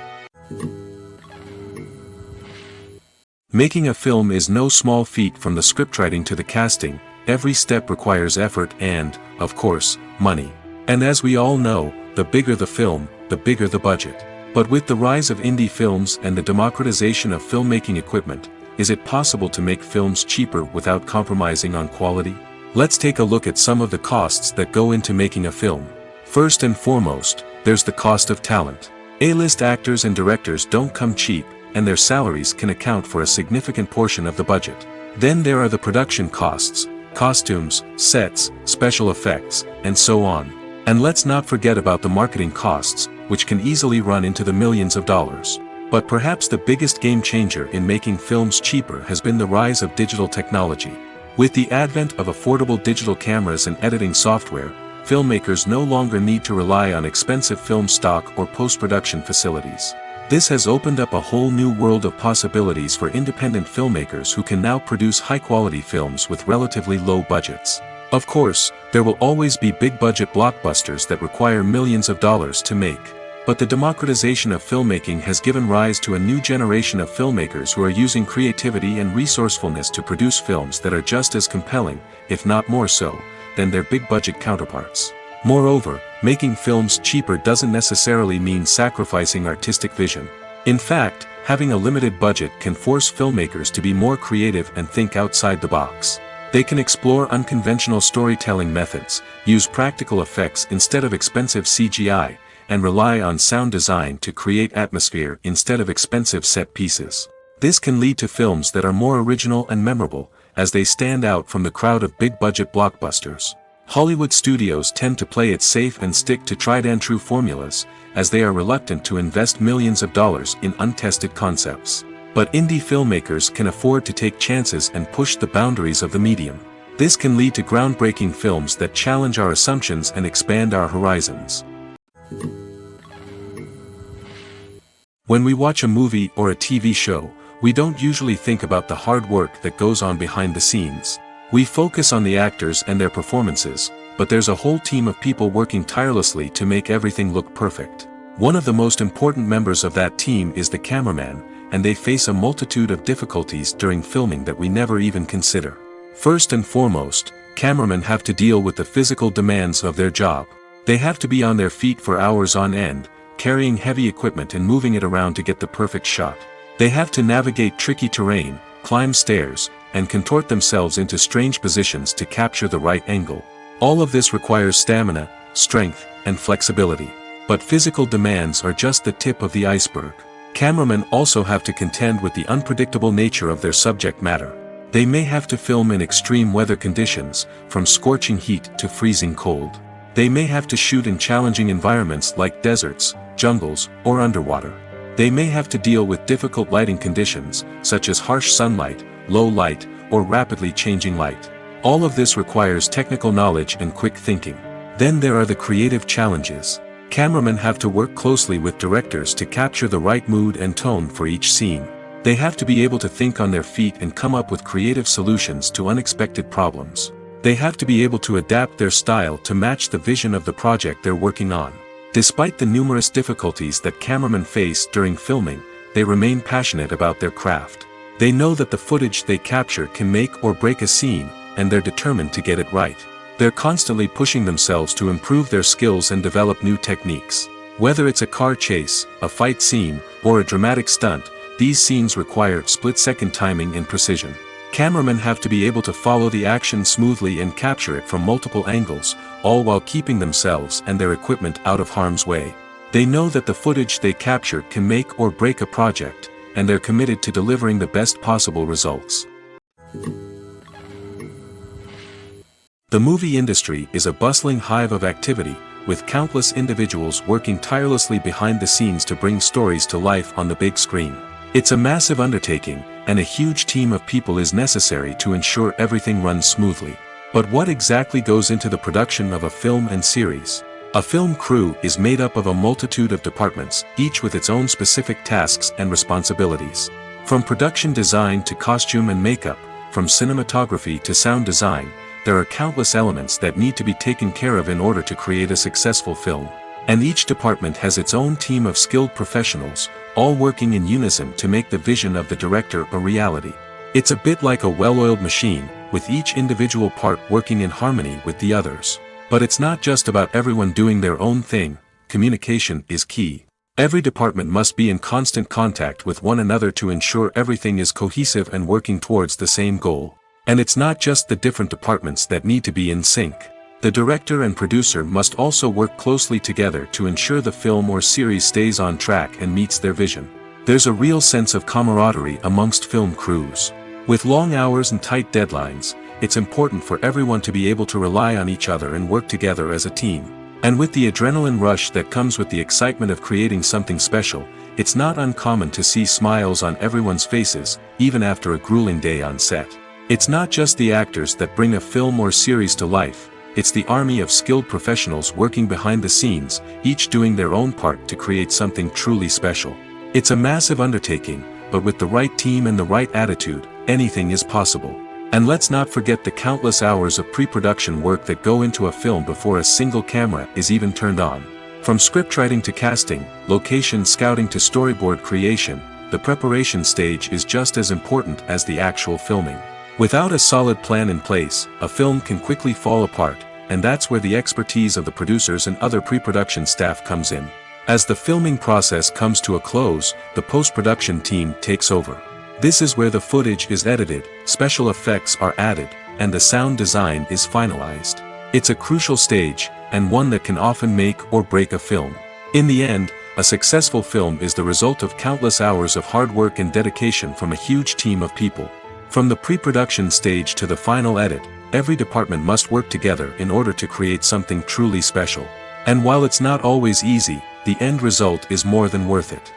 Making a film is no small feat. From the scriptwriting to the casting, every step requires effort and, of course, money. And as we all know, the bigger the film, the bigger the budget. But with the rise of indie films and the democratization of filmmaking equipment, is it possible to make films cheaper without compromising on quality? Let's take a look at some of the costs that go into making a film. First and foremost, there's the cost of talent. A-list actors and directors don't come cheap, and their salaries can account for a significant portion of the budget. Then there are the production costs, costumes, sets, special effects, and so on. And let's not forget about the marketing costs, which can easily run into the millions of dollars. But perhaps the biggest game changer in making films cheaper has been the rise of digital technology. With the advent of affordable digital cameras and editing software, filmmakers no longer need to rely on expensive film stock or post-production facilities. This has opened up a whole new world of possibilities for independent filmmakers who can now produce high-quality films with relatively low budgets. Of course, there will always be big-budget blockbusters that require millions of dollars to make. But the democratization of filmmaking has given rise to a new generation of filmmakers who are using creativity and resourcefulness to produce films that are just as compelling, if not more so, than their big-budget counterparts. Moreover, making films cheaper doesn't necessarily mean sacrificing artistic vision. In fact, having a limited budget can force filmmakers to be more creative and think outside the box. They can explore unconventional storytelling methods, use practical effects instead of expensive CGI, and rely on sound design to create atmosphere instead of expensive set pieces. This can lead to films that are more original and memorable, as they stand out from the crowd of big-budget blockbusters. Hollywood studios tend to play it safe and stick to tried-and-true formulas, as they are reluctant to invest millions of dollars in untested concepts. But indie filmmakers can afford to take chances and push the boundaries of the medium. This can lead to groundbreaking films that challenge our assumptions and expand our horizons. When we watch a movie or a TV show, we don't usually think about the hard work that goes on behind the scenes. We focus on the actors and their performances, but there's a whole team of people working tirelessly to make everything look perfect. One of the most important members of that team is the cameraman, and they face a multitude of difficulties during filming that we never even consider. First and foremost, cameramen have to deal with the physical demands of their job. They have to be on their feet for hours on end, carrying heavy equipment and moving it around to get the perfect shot. They have to navigate tricky terrain, climb stairs, and contort themselves into strange positions to capture the right angle. All of this requires stamina, strength, and flexibility. But physical demands are just the tip of the iceberg. Cameramen also have to contend with the unpredictable nature of their subject matter. They may have to film in extreme weather conditions, from scorching heat to freezing cold. They may have to shoot in challenging environments like deserts, jungles, or underwater. They may have to deal with difficult lighting conditions, such as harsh sunlight, low light, or rapidly changing light. All of this requires technical knowledge and quick thinking. Then there are the creative challenges. Cameramen have to work closely with directors to capture the right mood and tone for each scene. They have to be able to think on their feet and come up with creative solutions to unexpected problems. They have to be able to adapt their style to match the vision of the project they're working on. Despite the numerous difficulties that cameramen face during filming, they remain passionate about their craft. They know that the footage they capture can make or break a scene, and they're determined to get it right. They're constantly pushing themselves to improve their skills and develop new techniques. Whether it's a car chase, a fight scene, or a dramatic stunt, these scenes require split-second timing and precision. Cameramen have to be able to follow the action smoothly and capture it from multiple angles, all while keeping themselves and their equipment out of harm's way. They know that the footage they capture can make or break a project, and they're committed to delivering the best possible results. The movie industry is a bustling hive of activity, with countless individuals working tirelessly behind the scenes to bring stories to life on the big screen. It's a massive undertaking, and a huge team of people is necessary to ensure everything runs smoothly. But what exactly goes into the production of a film and series? A film crew is made up of a multitude of departments, each with its own specific tasks and responsibilities. From production design to costume and makeup, from cinematography to sound design, there are countless elements that need to be taken care of in order to create a successful film. And each department has its own team of skilled professionals, all working in unison to make the vision of the director a reality. It's a bit like a well-oiled machine, with each individual part working in harmony with the others. But it's not just about everyone doing their own thing. Communication is key. Every department must be in constant contact with one another to ensure everything is cohesive and working towards the same goal. And it's not just the different departments that need to be in sync. The director and producer must also work closely together to ensure the film or series stays on track and meets their vision. There's a real sense of camaraderie amongst film crews. With long hours and tight deadlines, it's important for everyone to be able to rely on each other and work together as a team. And with the adrenaline rush that comes with the excitement of creating something special, it's not uncommon to see smiles on everyone's faces, even after a grueling day on set. It's not just the actors that bring a film or series to life, it's the army of skilled professionals working behind the scenes, each doing their own part to create something truly special. It's a massive undertaking, but with the right team and the right attitude, anything is possible. And let's not forget the countless hours of pre-production work that go into a film before a single camera is even turned on. From scriptwriting to casting, location scouting to storyboard creation, the preparation stage is just as important as the actual filming. Without a solid plan in place, a film can quickly fall apart, and that's where the expertise of the producers and other pre-production staff comes in. As the filming process comes to a close, the post-production team takes over. This is where the footage is edited, special effects are added, and the sound design is finalized. It's a crucial stage, and one that can often make or break a film. In the end, a successful film is the result of countless hours of hard work and dedication from a huge team of people. From the pre-production stage to the final edit, every department must work together in order to create something truly special. And while it's not always easy, the end result is more than worth it.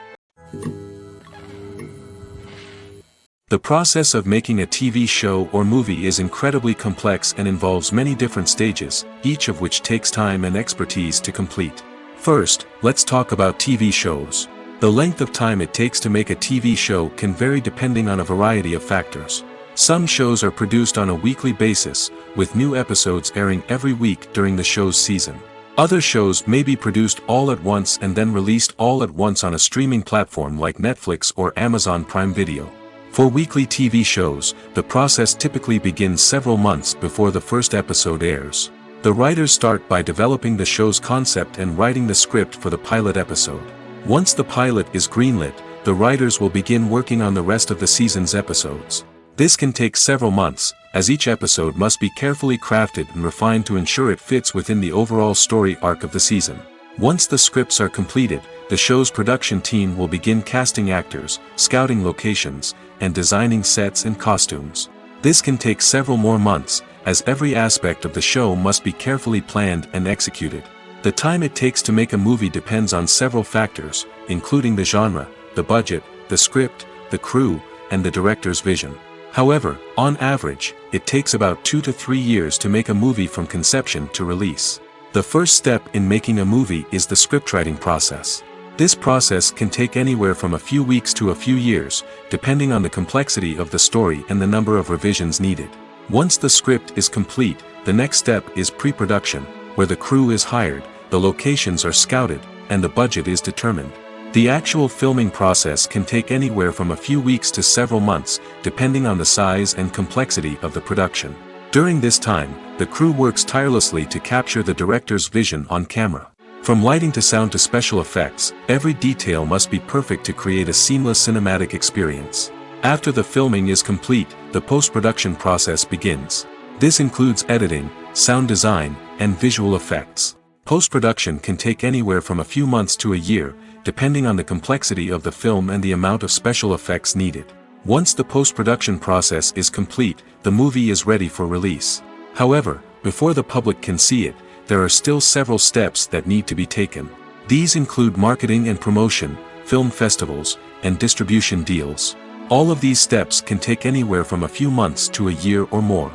The process of making a TV show or movie is incredibly complex and involves many different stages, each of which takes time and expertise to complete. First, let's talk about TV shows. The length of time it takes to make a TV show can vary depending on a variety of factors. Some shows are produced on a weekly basis, with new episodes airing every week during the show's season. Other shows may be produced all at once and then released all at once on a streaming platform like Netflix or Amazon Prime Video. For weekly TV shows, the process typically begins several months before the first episode airs. The writers start by developing the show's concept and writing the script for the pilot episode. Once the pilot is greenlit, the writers will begin working on the rest of the season's episodes. This can take several months, as each episode must be carefully crafted and refined to ensure it fits within the overall story arc of the season. Once the scripts are completed, the show's production team will begin casting actors, scouting locations, and designing sets and costumes. This can take several more months, as every aspect of the show must be carefully planned and executed. The time it takes to make a movie depends on several factors, including the genre, the budget, the script, the crew, and the director's vision. However, on average, it takes about 2 to 3 years to make a movie from conception to release. The first step in making a movie is the scriptwriting process. This process can take anywhere from a few weeks to a few years, depending on the complexity of the story and the number of revisions needed. Once the script is complete, the next step is pre-production, where the crew is hired, the locations are scouted, and the budget is determined. The actual filming process can take anywhere from a few weeks to several months, depending on the size and complexity of the production. During this time, the crew works tirelessly to capture the director's vision on camera. From lighting to sound to special effects, every detail must be perfect to create a seamless cinematic experience. After the filming is complete, the post-production process begins. This includes editing, sound design, and visual effects. Post-production can take anywhere from a few months to a year, depending on the complexity of the film and the amount of special effects needed. Once the post-production process is complete, the movie is ready for release. However, before the public can see it, there are still several steps that need to be taken. These include marketing and promotion, film festivals, and distribution deals. All of these steps can take anywhere from a few months to a year or more.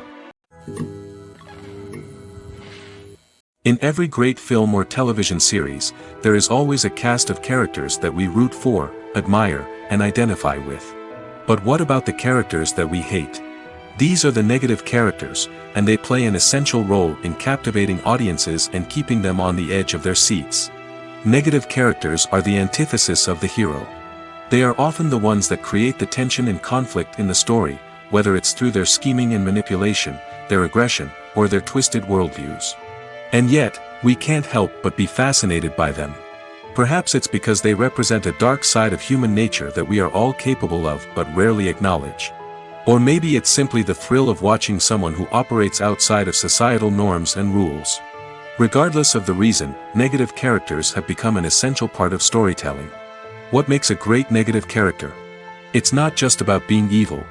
In every great film or television series, there is always a cast of characters that we root for, admire, and identify with. But what about the characters that we hate? These are the negative characters, and they play an essential role in captivating audiences and keeping them on the edge of their seats. Negative characters are the antithesis of the hero. They are often the ones that create the tension and conflict in the story, whether it's through their scheming and manipulation, their aggression, or their twisted worldviews. And yet, we can't help but be fascinated by them. Perhaps it's because they represent a dark side of human nature that we are all capable of but rarely acknowledge. Or maybe it's simply the thrill of watching someone who operates outside of societal norms and rules. Regardless of the reason, negative characters have become an essential part of storytelling. What makes a great negative character? It's not just about being evil.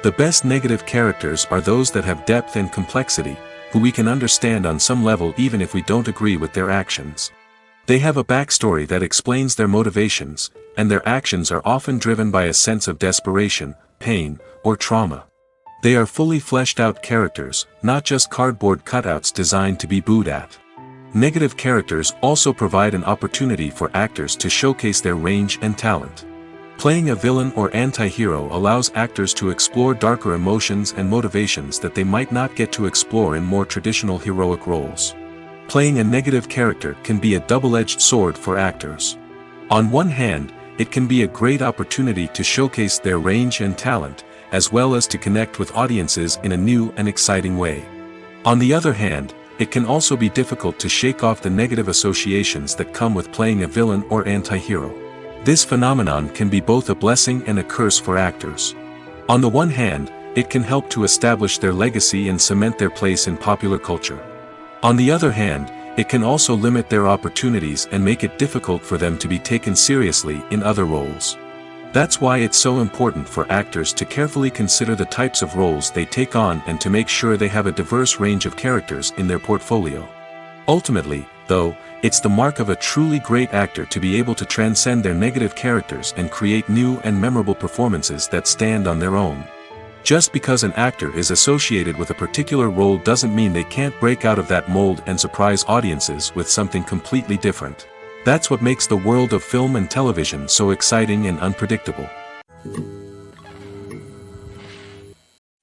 The best negative characters are those that have depth and complexity, who we can understand on some level even if we don't agree with their actions. They have a backstory that explains their motivations, and their actions are often driven by a sense of desperation, pain, or trauma. They are fully fleshed out characters, not just cardboard cutouts designed to be booed at. Negative characters also provide an opportunity for actors to showcase their range and talent. Playing a villain or anti-hero allows actors to explore darker emotions and motivations that they might not get to explore in more traditional heroic roles. Playing a negative character can be a double-edged sword for actors. On one hand, it can be a great opportunity to showcase their range and talent, as well as to connect with audiences in a new and exciting way. On the other hand, it can also be difficult to shake off the negative associations that come with playing a villain or anti-hero. This phenomenon can be both a blessing and a curse for actors. On the one hand, it can help to establish their legacy and cement their place in popular culture. On the other hand, it can also limit their opportunities and make it difficult for them to be taken seriously in other roles. That's why it's so important for actors to carefully consider the types of roles they take on and to make sure they have a diverse range of characters in their portfolio. Ultimately, though, it's the mark of a truly great actor to be able to transcend their negative characters and create new and memorable performances that stand on their own. Just because an actor is associated with a particular role doesn't mean they can't break out of that mold and surprise audiences with something completely different. That's what makes the world of film and television so exciting and unpredictable.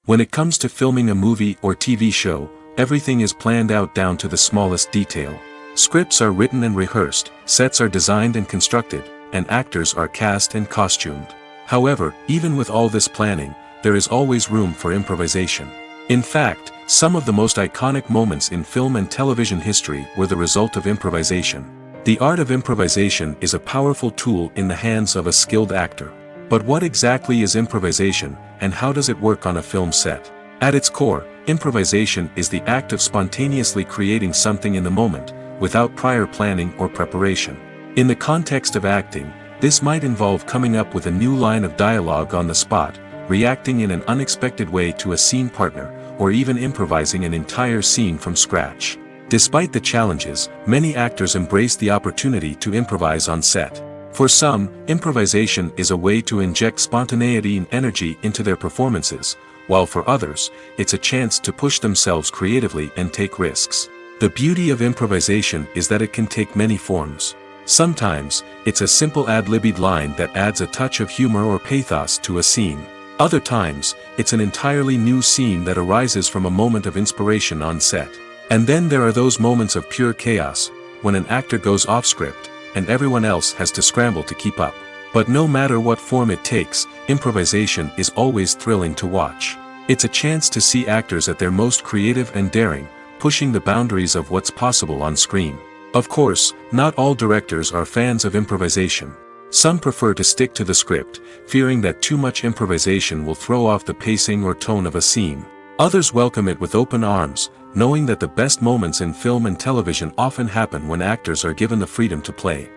When it comes to filming a movie or TV show, everything is planned out down to the smallest detail. Scripts are written and rehearsed, sets are designed and constructed, and actors are cast and costumed. However, even with all this planning, there is always room for improvisation. In fact, some of the most iconic moments in film and television history were the result of improvisation. The art of improvisation is a powerful tool in the hands of a skilled actor. But what exactly is improvisation, and how does it work on a film set? At its core, improvisation is the act of spontaneously creating something in the moment, without prior planning or preparation. In the context of acting, this might involve coming up with a new line of dialogue on the spot, reacting in an unexpected way to a scene partner, or even improvising an entire scene from scratch. Despite the challenges, many actors embrace the opportunity to improvise on set. For some, improvisation is a way to inject spontaneity and energy into their performances, while for others, it's a chance to push themselves creatively and take risks. The beauty of improvisation is that it can take many forms. Sometimes, it's a simple ad-libbed line that adds a touch of humor or pathos to a scene. Other times, it's an entirely new scene that arises from a moment of inspiration on set. And then there are those moments of pure chaos, when an actor goes off script, and everyone else has to scramble to keep up. But no matter what form it takes, improvisation is always thrilling to watch. It's a chance to see actors at their most creative and daring, pushing the boundaries of what's possible on screen. Of course, not all directors are fans of improvisation. Some prefer to stick to the script, fearing that too much improvisation will throw off the pacing or tone of a scene. Others welcome it with open arms, knowing that the best moments in film and television often happen when actors are given the freedom to play.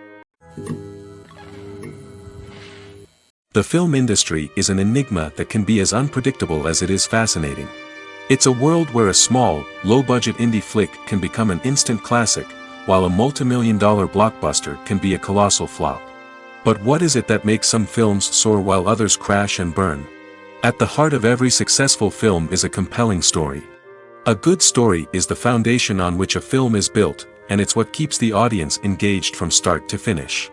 The film industry is an enigma that can be as unpredictable as it is fascinating. It's a world where a small, low-budget indie flick can become an instant classic, while a multi-million-dollar blockbuster can be a colossal flop. But what is it that makes some films soar while others crash and burn? At the heart of every successful film is a compelling story. A good story is the foundation on which a film is built, and it's what keeps the audience engaged from start to finish.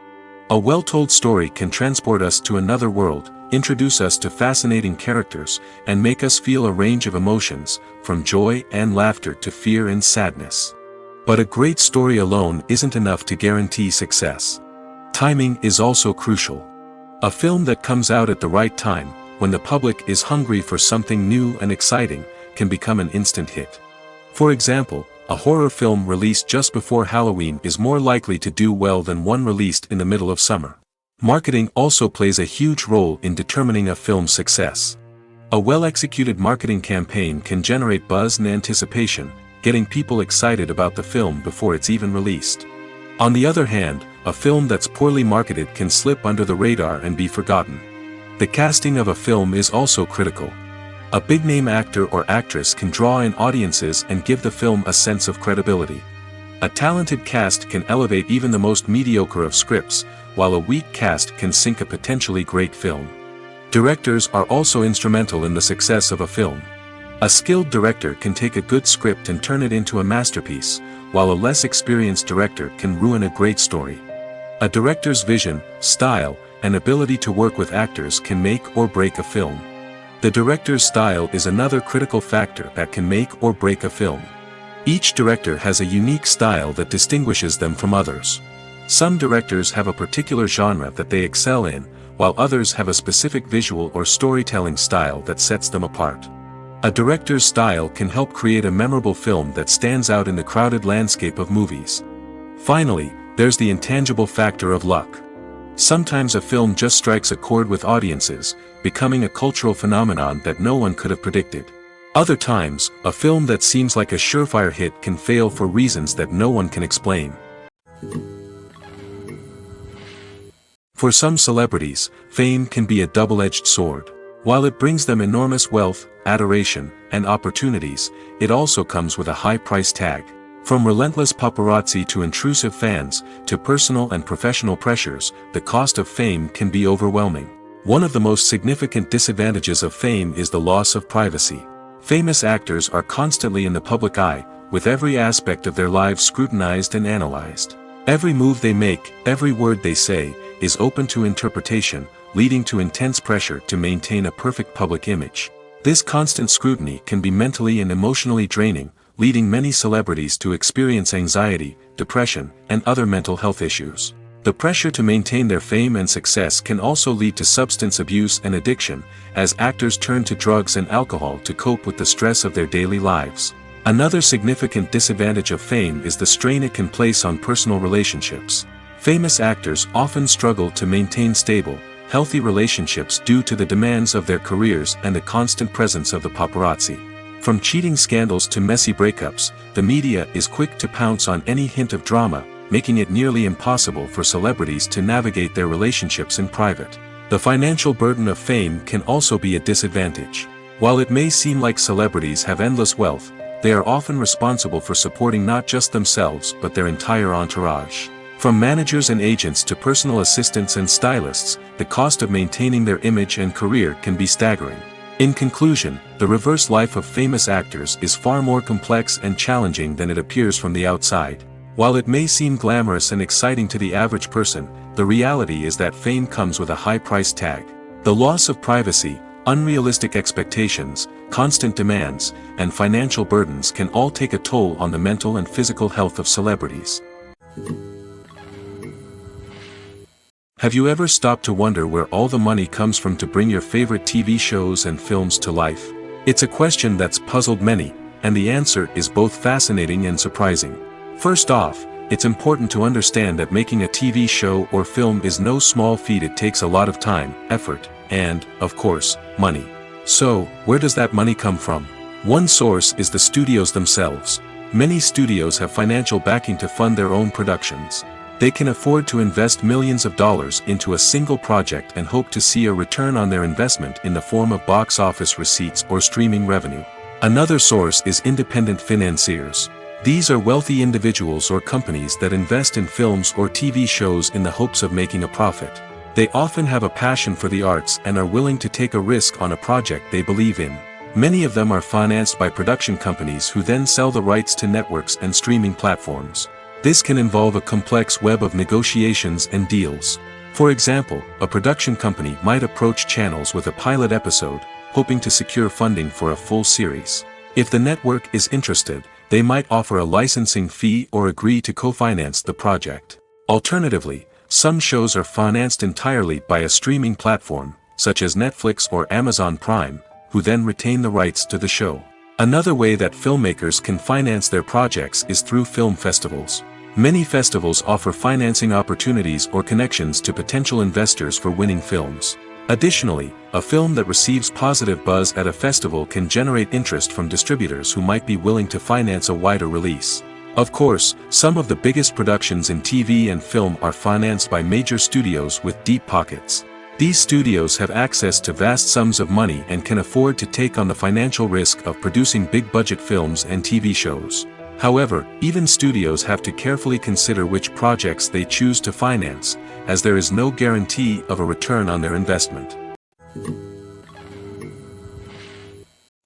A well-told story can transport us to another world, introduce us to fascinating characters, and make us feel a range of emotions, from joy and laughter to fear and sadness. But a great story alone isn't enough to guarantee success. Timing is also crucial. A film that comes out at the right time, when the public is hungry for something new and exciting, can become an instant hit. For example, a horror film released just before Halloween is more likely to do well than one released in the middle of summer. Marketing also plays a huge role in determining a film's success. A well-executed marketing campaign can generate buzz and anticipation, getting people excited about the film before it's even released. On the other hand, a film that's poorly marketed can slip under the radar and be forgotten. The casting of a film is also critical. A big-name actor or actress can draw in audiences and give the film a sense of credibility. A talented cast can elevate even the most mediocre of scripts, while a weak cast can sink a potentially great film. Directors are also instrumental in the success of a film. A skilled director can take a good script and turn it into a masterpiece, while a less experienced director can ruin a great story. A director's vision, style, and ability to work with actors can make or break a film. The director's style is another critical factor that can make or break a film. Each director has a unique style that distinguishes them from others. Some directors have a particular genre that they excel in, while others have a specific visual or storytelling style that sets them apart. A director's style can help create a memorable film that stands out in the crowded landscape of movies. Finally, there's the intangible factor of luck. Sometimes a film just strikes a chord with audiences, becoming a cultural phenomenon that no one could have predicted. Other times, a film that seems like a surefire hit can fail for reasons that no one can explain. For some celebrities, fame can be a double-edged sword. While it brings them enormous wealth, adoration, and opportunities, it also comes with a high price tag. From relentless paparazzi to intrusive fans, to personal and professional pressures, the cost of fame can be overwhelming. One of the most significant disadvantages of fame is the loss of privacy. Famous actors are constantly in the public eye, with every aspect of their lives scrutinized and analyzed. Every move they make, every word they say, is open to interpretation, leading to intense pressure to maintain a perfect public image. This constant scrutiny can be mentally and emotionally draining, leading many celebrities to experience anxiety, depression, and other mental health issues. The pressure to maintain their fame and success can also lead to substance abuse and addiction, as actors turn to drugs and alcohol to cope with the stress of their daily lives. Another significant disadvantage of fame is the strain it can place on personal relationships. Famous actors often struggle to maintain stable, healthy relationships due to the demands of their careers and the constant presence of the paparazzi. From cheating scandals to messy breakups, the media is quick to pounce on any hint of drama, making it nearly impossible for celebrities to navigate their relationships in private. The financial burden of fame can also be a disadvantage. While it may seem like celebrities have endless wealth, they are often responsible for supporting not just themselves but their entire entourage. From managers and agents to personal assistants and stylists, the cost of maintaining their image and career can be staggering. In conclusion, the reverse life of famous actors is far more complex and challenging than it appears from the outside. While it may seem glamorous and exciting to the average person, the reality is that fame comes with a high price tag. The loss of privacy, unrealistic expectations, constant demands, and financial burdens can all take a toll on the mental and physical health of celebrities. Have you ever stopped to wonder where all the money comes from to bring your favorite TV shows and films to life? It's a question that's puzzled many, and the answer is both fascinating and surprising. First off, it's important to understand that making a TV show or film is no small feat. It takes a lot of time, effort, and, of course, money. So, where does that money come from? One source is the studios themselves. Many studios have financial backing to fund their own productions. They can afford to invest millions of dollars into a single project and hope to see a return on their investment in the form of box office receipts or streaming revenue. Another source is independent financiers. These are wealthy individuals or companies that invest in films or TV shows in the hopes of making a profit. They often have a passion for the arts and are willing to take a risk on a project they believe in. Many of them are financed by production companies who then sell the rights to networks and streaming platforms. This can involve a complex web of negotiations and deals. For example, a production company might approach channels with a pilot episode, hoping to secure funding for a full series. If the network is interested, they might offer a licensing fee or agree to co-finance the project. Alternatively, some shows are financed entirely by a streaming platform, such as Netflix or Amazon Prime, who then retain the rights to the show. Another way that filmmakers can finance their projects is through film festivals. Many festivals offer financing opportunities or connections to potential investors for winning films. Additionally, a film that receives positive buzz at a festival can generate interest from distributors who might be willing to finance a wider release. Of course, some of the biggest productions in TV and film are financed by major studios with deep pockets. These studios have access to vast sums of money and can afford to take on the financial risk of producing big-budget films and TV shows. However, even studios have to carefully consider which projects they choose to finance, as there is no guarantee of a return on their investment.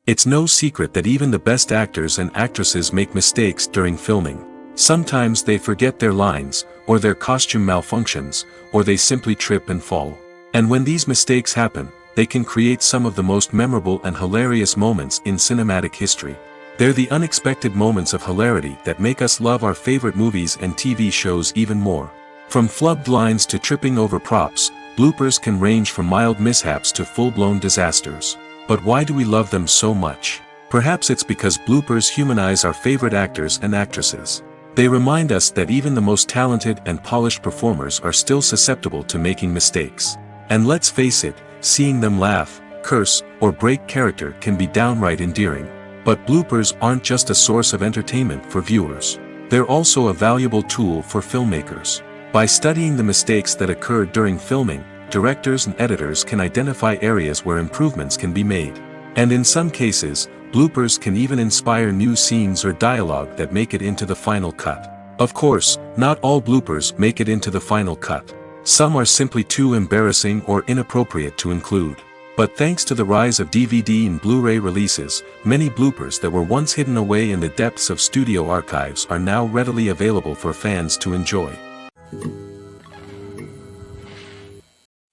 It's no secret that even the best actors and actresses make mistakes during filming. Sometimes they forget their lines, or their costume malfunctions, or they simply trip and fall. And when these mistakes happen, they can create some of the most memorable and hilarious moments in cinematic history. They're the unexpected moments of hilarity that make us love our favorite movies and TV shows even more. From flubbed lines to tripping over props, bloopers can range from mild mishaps to full-blown disasters. But why do we love them so much? Perhaps it's because bloopers humanize our favorite actors and actresses. They remind us that even the most talented and polished performers are still susceptible to making mistakes. And let's face it, seeing them laugh, curse, or break character can be downright endearing. But bloopers aren't just a source of entertainment for viewers. They're also a valuable tool for filmmakers. By studying the mistakes that occurred during filming, directors and editors can identify areas where improvements can be made. And in some cases, bloopers can even inspire new scenes or dialogue that make it into the final cut. Of course, not all bloopers make it into the final cut. Some are simply too embarrassing or inappropriate to include. But thanks to the rise of DVD and Blu-ray releases, many bloopers that were once hidden away in the depths of studio archives are now readily available for fans to enjoy.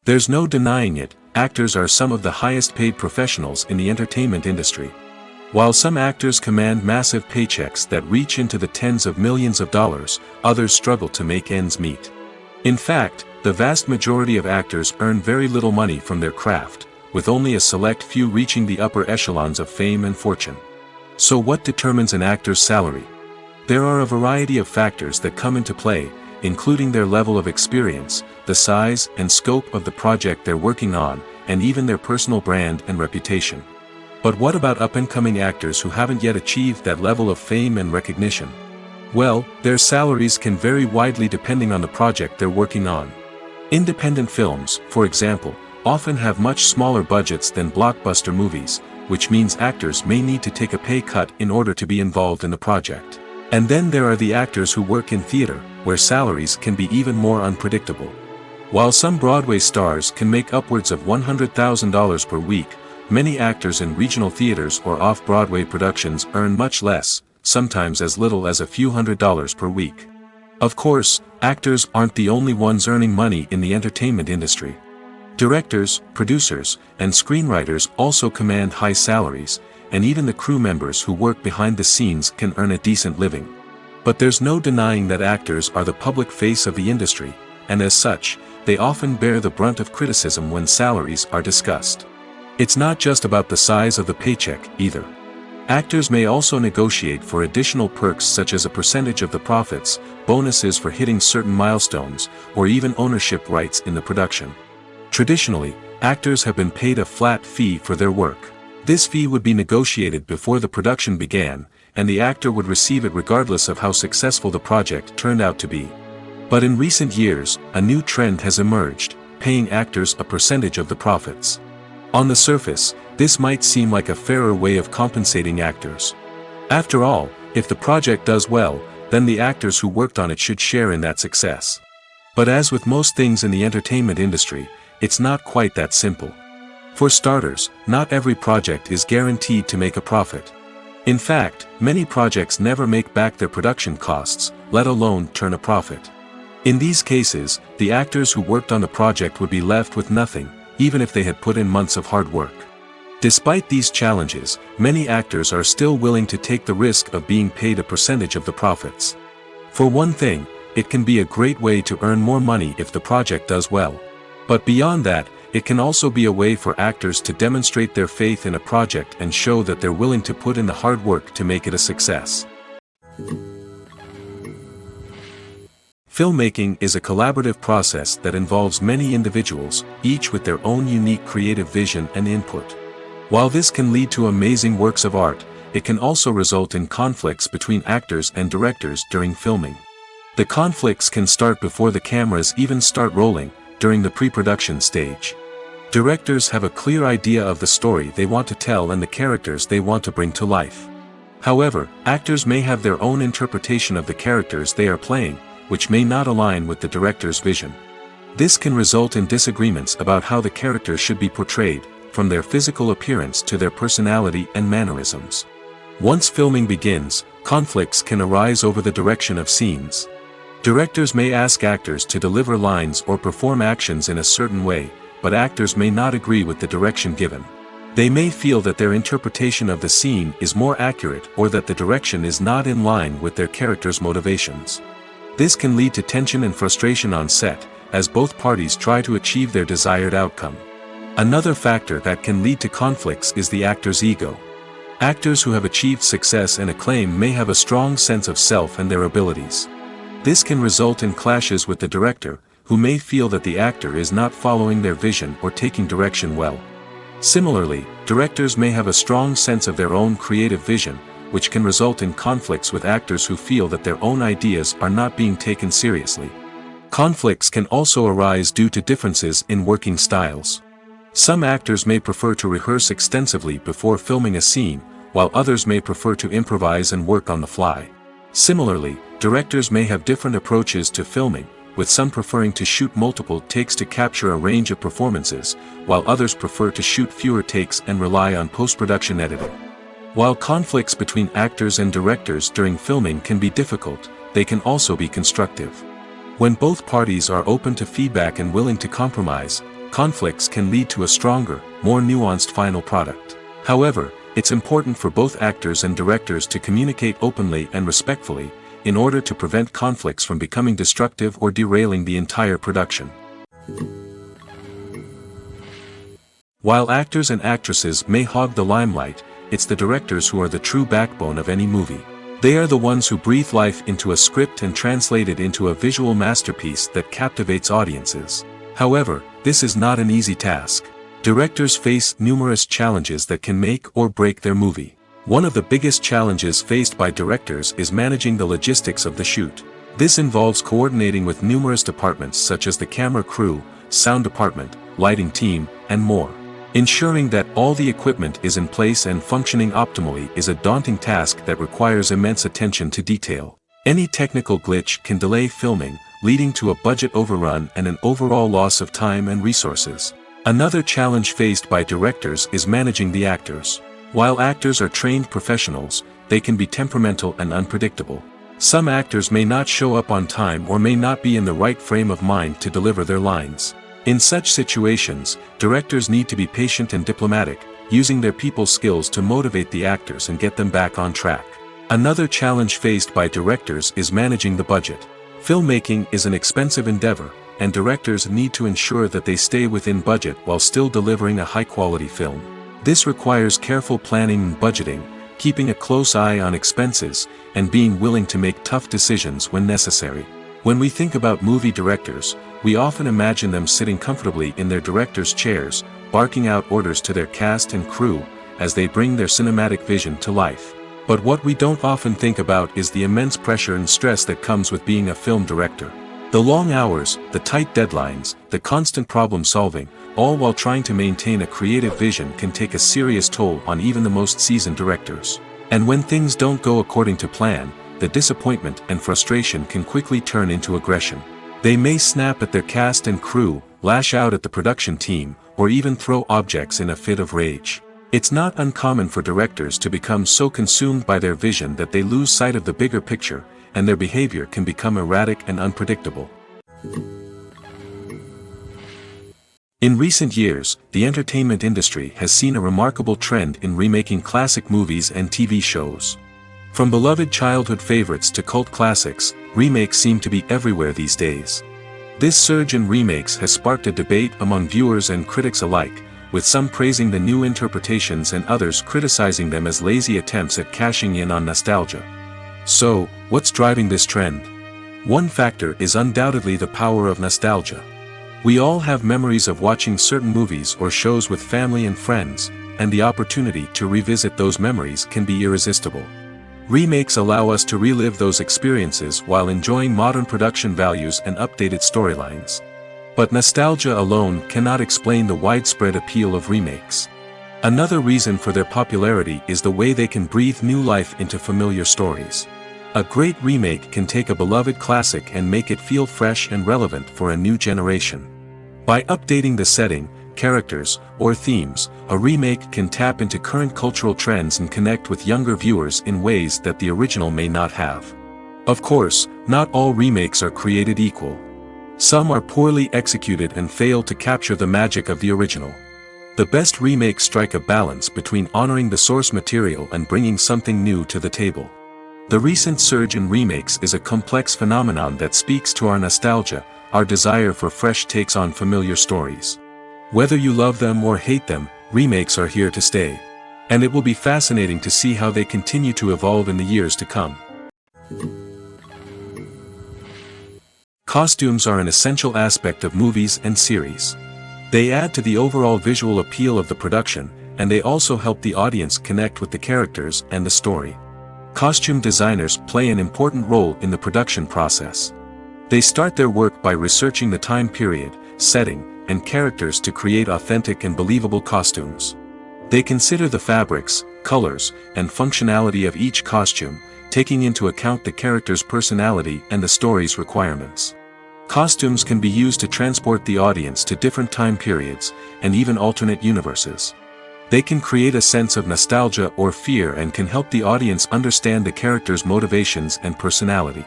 There's no denying it, actors are some of the highest paid professionals in the entertainment industry. While some actors command massive paychecks that reach into the tens of millions of dollars, others struggle to make ends meet. In fact, the vast majority of actors earn very little money from their craft, with only a select few reaching the upper echelons of fame and fortune. So what determines an actor's salary? There are a variety of factors that come into play, including their level of experience, the size and scope of the project they're working on, and even their personal brand and reputation. But what about up-and-coming actors who haven't yet achieved that level of fame and recognition? Well, their salaries can vary widely depending on the project they're working on. Independent films, for example, often have much smaller budgets than blockbuster movies, which means actors may need to take a pay cut in order to be involved in the project. And then there are the actors who work in theater, where salaries can be even more unpredictable. While some Broadway stars can make upwards of $100,000 per week, many actors in regional theaters or off-Broadway productions earn much less, sometimes as little as a few $100s per week. Of course, actors aren't the only ones earning money in the entertainment industry. Directors, producers, and screenwriters also command high salaries, and even the crew members who work behind the scenes can earn a decent living. But there's no denying that actors are the public face of the industry, and as such, they often bear the brunt of criticism when salaries are discussed. It's not just about the size of the paycheck, either. Actors may also negotiate for additional perks such as a percentage of the profits, bonuses for hitting certain milestones, or even ownership rights in the production. Traditionally, actors have been paid a flat fee for their work. This fee would be negotiated before the production began, and the actor would receive it regardless of how successful the project turned out to be. But in recent years, a new trend has emerged, paying actors a percentage of the profits. On the surface, this might seem like a fairer way of compensating actors. After all, if the project does well, then the actors who worked on it should share in that success. But as with most things in the entertainment industry, it's not quite that simple. For starters, not every project is guaranteed to make a profit. In fact, many projects never make back their production costs, let alone turn a profit. In these cases, the actors who worked on the project would be left with nothing, even if they had put in months of hard work. Despite these challenges, many actors are still willing to take the risk of being paid a percentage of the profits. For one thing, it can be a great way to earn more money if the project does well. But beyond that, it can also be a way for actors to demonstrate their faith in a project and show that they're willing to put in the hard work to make it a success. Filmmaking is a collaborative process that involves many individuals, each with their own unique creative vision and input. While this can lead to amazing works of art, it can also result in conflicts between actors and directors during filming. The conflicts can start before the cameras even start rolling, during the pre-production stage. Directors have a clear idea of the story they want to tell and the characters they want to bring to life. However, actors may have their own interpretation of the characters they are playing, which may not align with the director's vision. This can result in disagreements about how the characters should be portrayed, from their physical appearance to their personality and mannerisms. Once filming begins, conflicts can arise over the direction of scenes. Directors may ask actors to deliver lines or perform actions in a certain way, but actors may not agree with the direction given. They may feel that their interpretation of the scene is more accurate or that the direction is not in line with their character's motivations. This can lead to tension and frustration on set, as both parties try to achieve their desired outcome. Another factor that can lead to conflicts is the actor's ego. Actors who have achieved success and acclaim may have a strong sense of self and their abilities. This can result in clashes with the director, who may feel that the actor is not following their vision or taking direction well. Similarly, directors may have a strong sense of their own creative vision, which can result in conflicts with actors who feel that their own ideas are not being taken seriously. Conflicts can also arise due to differences in working styles. Some actors may prefer to rehearse extensively before filming a scene, while others may prefer to improvise and work on the fly. Similarly, directors may have different approaches to filming, with some preferring to shoot multiple takes to capture a range of performances, while others prefer to shoot fewer takes and rely on post-production editing. While conflicts between actors and directors during filming can be difficult, they can also be constructive. When both parties are open to feedback and willing to compromise, conflicts can lead to a stronger, more nuanced final product. However, it's important for both actors and directors to communicate openly and respectfully, in order to prevent conflicts from becoming destructive or derailing the entire production. While actors and actresses may hog the limelight, it's the directors who are the true backbone of any movie. They are the ones who breathe life into a script and translate it into a visual masterpiece that captivates audiences. However, this is not an easy task. Directors face numerous challenges that can make or break their movie. One of the biggest challenges faced by directors is managing the logistics of the shoot. This involves coordinating with numerous departments such as the camera crew, sound department, lighting team, and more. Ensuring that all the equipment is in place and functioning optimally is a daunting task that requires immense attention to detail. Any technical glitch can delay filming, leading to a budget overrun and an overall loss of time and resources. Another challenge faced by directors is managing the actors. While actors are trained professionals, they can be temperamental and unpredictable. Some actors may not show up on time or may not be in the right frame of mind to deliver their lines. In such situations, directors need to be patient and diplomatic, using their people skills to motivate the actors and get them back on track. Another challenge faced by directors is managing the budget. Filmmaking is an expensive endeavor, and directors need to ensure that they stay within budget while still delivering a high-quality film. This requires careful planning and budgeting, keeping a close eye on expenses, and being willing to make tough decisions when necessary. When we think about movie directors, we often imagine them sitting comfortably in their director's chairs, barking out orders to their cast and crew, as they bring their cinematic vision to life. But what we don't often think about is the immense pressure and stress that comes with being a film director. The long hours, the tight deadlines, the constant problem solving, all while trying to maintain a creative vision can take a serious toll on even the most seasoned directors. And when things don't go according to plan, the disappointment and frustration can quickly turn into aggression. They may snap at their cast and crew, lash out at the production team, or even throw objects in a fit of rage. It's not uncommon for directors to become so consumed by their vision that they lose sight of the bigger picture, and their behavior can become erratic and unpredictable. In recent years, the entertainment industry has seen a remarkable trend in remaking classic movies and TV shows. From beloved childhood favorites to cult classics, remakes seem to be everywhere these days. This surge in remakes has sparked a debate among viewers and critics alike, with some praising the new interpretations and others criticizing them as lazy attempts at cashing in on nostalgia. So, what's driving this trend? One factor is undoubtedly the power of nostalgia. We all have memories of watching certain movies or shows with family and friends, and the opportunity to revisit those memories can be irresistible. Remakes allow us to relive those experiences while enjoying modern production values and updated storylines. But nostalgia alone cannot explain the widespread appeal of remakes. Another reason for their popularity is the way they can breathe new life into familiar stories. A great remake can take a beloved classic and make it feel fresh and relevant for a new generation. By updating the setting, characters, or themes, a remake can tap into current cultural trends and connect with younger viewers in ways that the original may not have. Of course, not all remakes are created equal. Some are poorly executed and fail to capture the magic of the original. The best remakes strike a balance between honoring the source material and bringing something new to the table. The recent surge in remakes is a complex phenomenon that speaks to our nostalgia, our desire for fresh takes on familiar stories. Whether you love them or hate them, remakes are here to stay. And it will be fascinating to see how they continue to evolve in the years to come. Costumes are an essential aspect of movies and series. They add to the overall visual appeal of the production, and they also help the audience connect with the characters and the story. Costume designers play an important role in the production process. They start their work by researching the time period, setting, and characters to create authentic and believable costumes. They consider the fabrics, colors, and functionality of each costume, taking into account the character's personality and the story's requirements. Costumes can be used to transport the audience to different time periods, and even alternate universes. They can create a sense of nostalgia or fear and can help the audience understand the character's motivations and personality.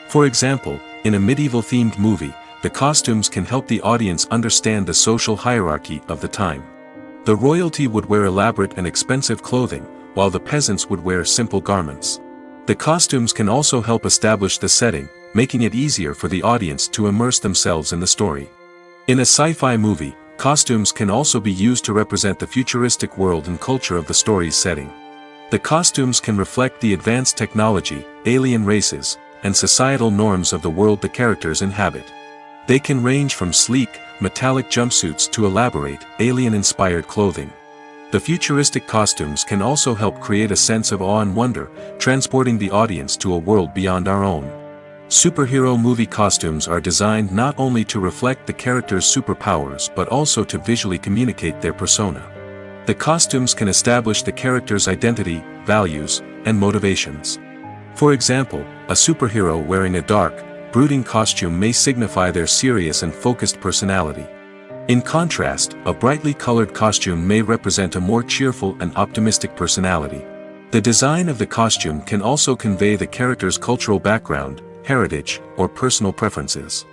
For example, in a medieval-themed movie, the costumes can help the audience understand the social hierarchy of the time. The royalty would wear elaborate and expensive clothing, while the peasants would wear simple garments. The costumes can also help establish the setting, making it easier for the audience to immerse themselves in the story. In a sci-fi movie, costumes can also be used to represent the futuristic world and culture of the story's setting. The costumes can reflect the advanced technology, alien races, and societal norms of the world the characters inhabit. They can range from sleek, metallic jumpsuits to elaborate, alien-inspired clothing. The futuristic costumes can also help create a sense of awe and wonder, transporting the audience to a world beyond our own. Superhero movie costumes are designed not only to reflect the character's superpowers but also to visually communicate their persona. The costumes can establish the character's identity, values, and motivations. For example, a superhero wearing a dark, brooding costume may signify their serious and focused personality. In contrast, a brightly colored costume may represent a more cheerful and optimistic personality. The design of the costume can also convey the character's cultural background, heritage, or personal preferences.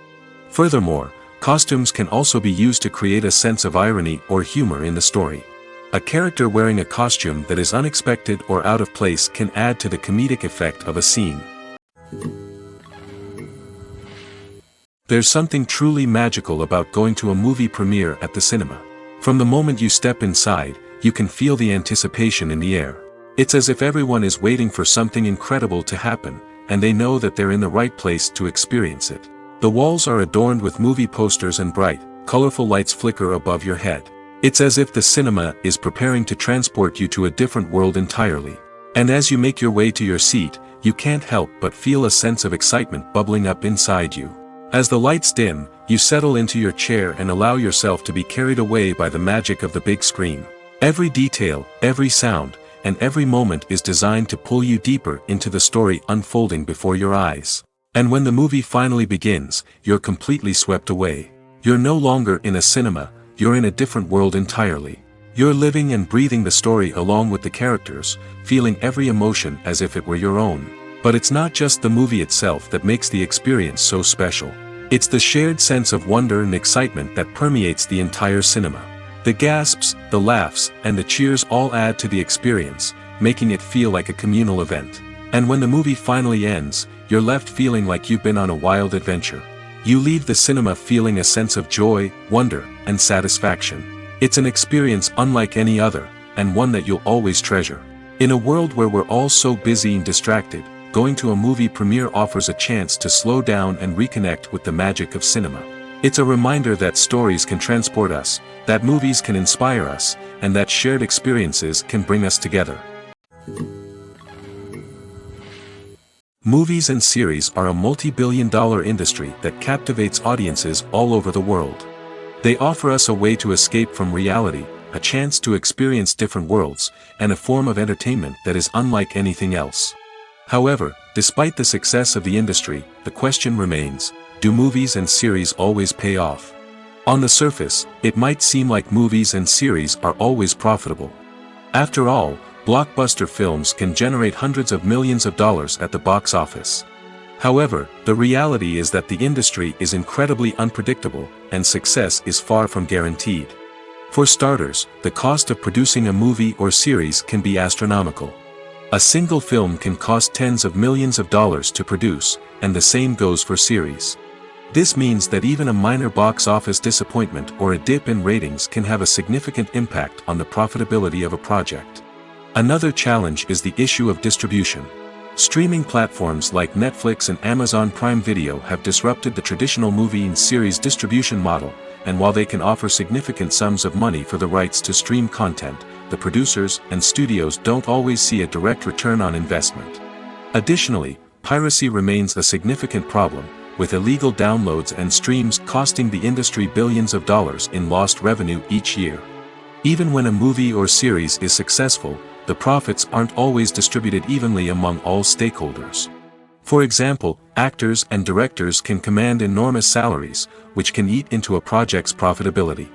Furthermore, costumes can also be used to create a sense of irony or humor in the story. A character wearing a costume that is unexpected or out of place can add to the comedic effect of a scene. There's something truly magical about going to a movie premiere at the cinema. From the moment you step inside, you can feel the anticipation in the air. It's as if everyone is waiting for something incredible to happen, and they know that they're in the right place to experience it. The walls are adorned with movie posters and bright, colorful lights flicker above your head. It's as if the cinema is preparing to transport you to a different world entirely. And as you make your way to your seat, you can't help but feel a sense of excitement bubbling up inside you. As the lights dim, you settle into your chair and allow yourself to be carried away by the magic of the big screen. Every detail, every sound, and every moment is designed to pull you deeper into the story unfolding before your eyes. And when the movie finally begins, you're completely swept away. You're no longer in a cinema, you're in a different world entirely. You're living and breathing the story along with the characters, feeling every emotion as if it were your own. But it's not just the movie itself that makes the experience so special. It's the shared sense of wonder and excitement that permeates the entire cinema. The gasps, the laughs, and the cheers all add to the experience, making it feel like a communal event. And when the movie finally ends, you're left feeling like you've been on a wild adventure. You leave the cinema feeling a sense of joy, wonder, and satisfaction. It's an experience unlike any other, and one that you'll always treasure. In a world where we're all so busy and distracted, going to a movie premiere offers a chance to slow down and reconnect with the magic of cinema. It's a reminder that stories can transport us, that movies can inspire us, and that shared experiences can bring us together. Movies and series are a multi-billion-dollar industry that captivates audiences all over the world. They offer us a way to escape from reality, a chance to experience different worlds, and a form of entertainment that is unlike anything else. However, despite the success of the industry, the question remains, do movies and series always pay off? On the surface, it might seem like movies and series are always profitable. After all, blockbuster films can generate hundreds of millions of dollars at the box office. However, the reality is that the industry is incredibly unpredictable, and success is far from guaranteed. For starters, the cost of producing a movie or series can be astronomical. A single film can cost tens of millions of dollars to produce, and the same goes for series. This means that even a minor box office disappointment or a dip in ratings can have a significant impact on the profitability of a project. Another challenge is the issue of distribution. Streaming platforms like Netflix and Amazon Prime Video have disrupted the traditional movie and series distribution model, and while they can offer significant sums of money for the rights to stream content, the producers and studios don't always see a direct return on investment. Additionally, piracy remains a significant problem, with illegal downloads and streams costing the industry billions of dollars in lost revenue each year. Even when a movie or series is successful, the profits aren't always distributed evenly among all stakeholders. For example, actors and directors can command enormous salaries, which can eat into a project's profitability.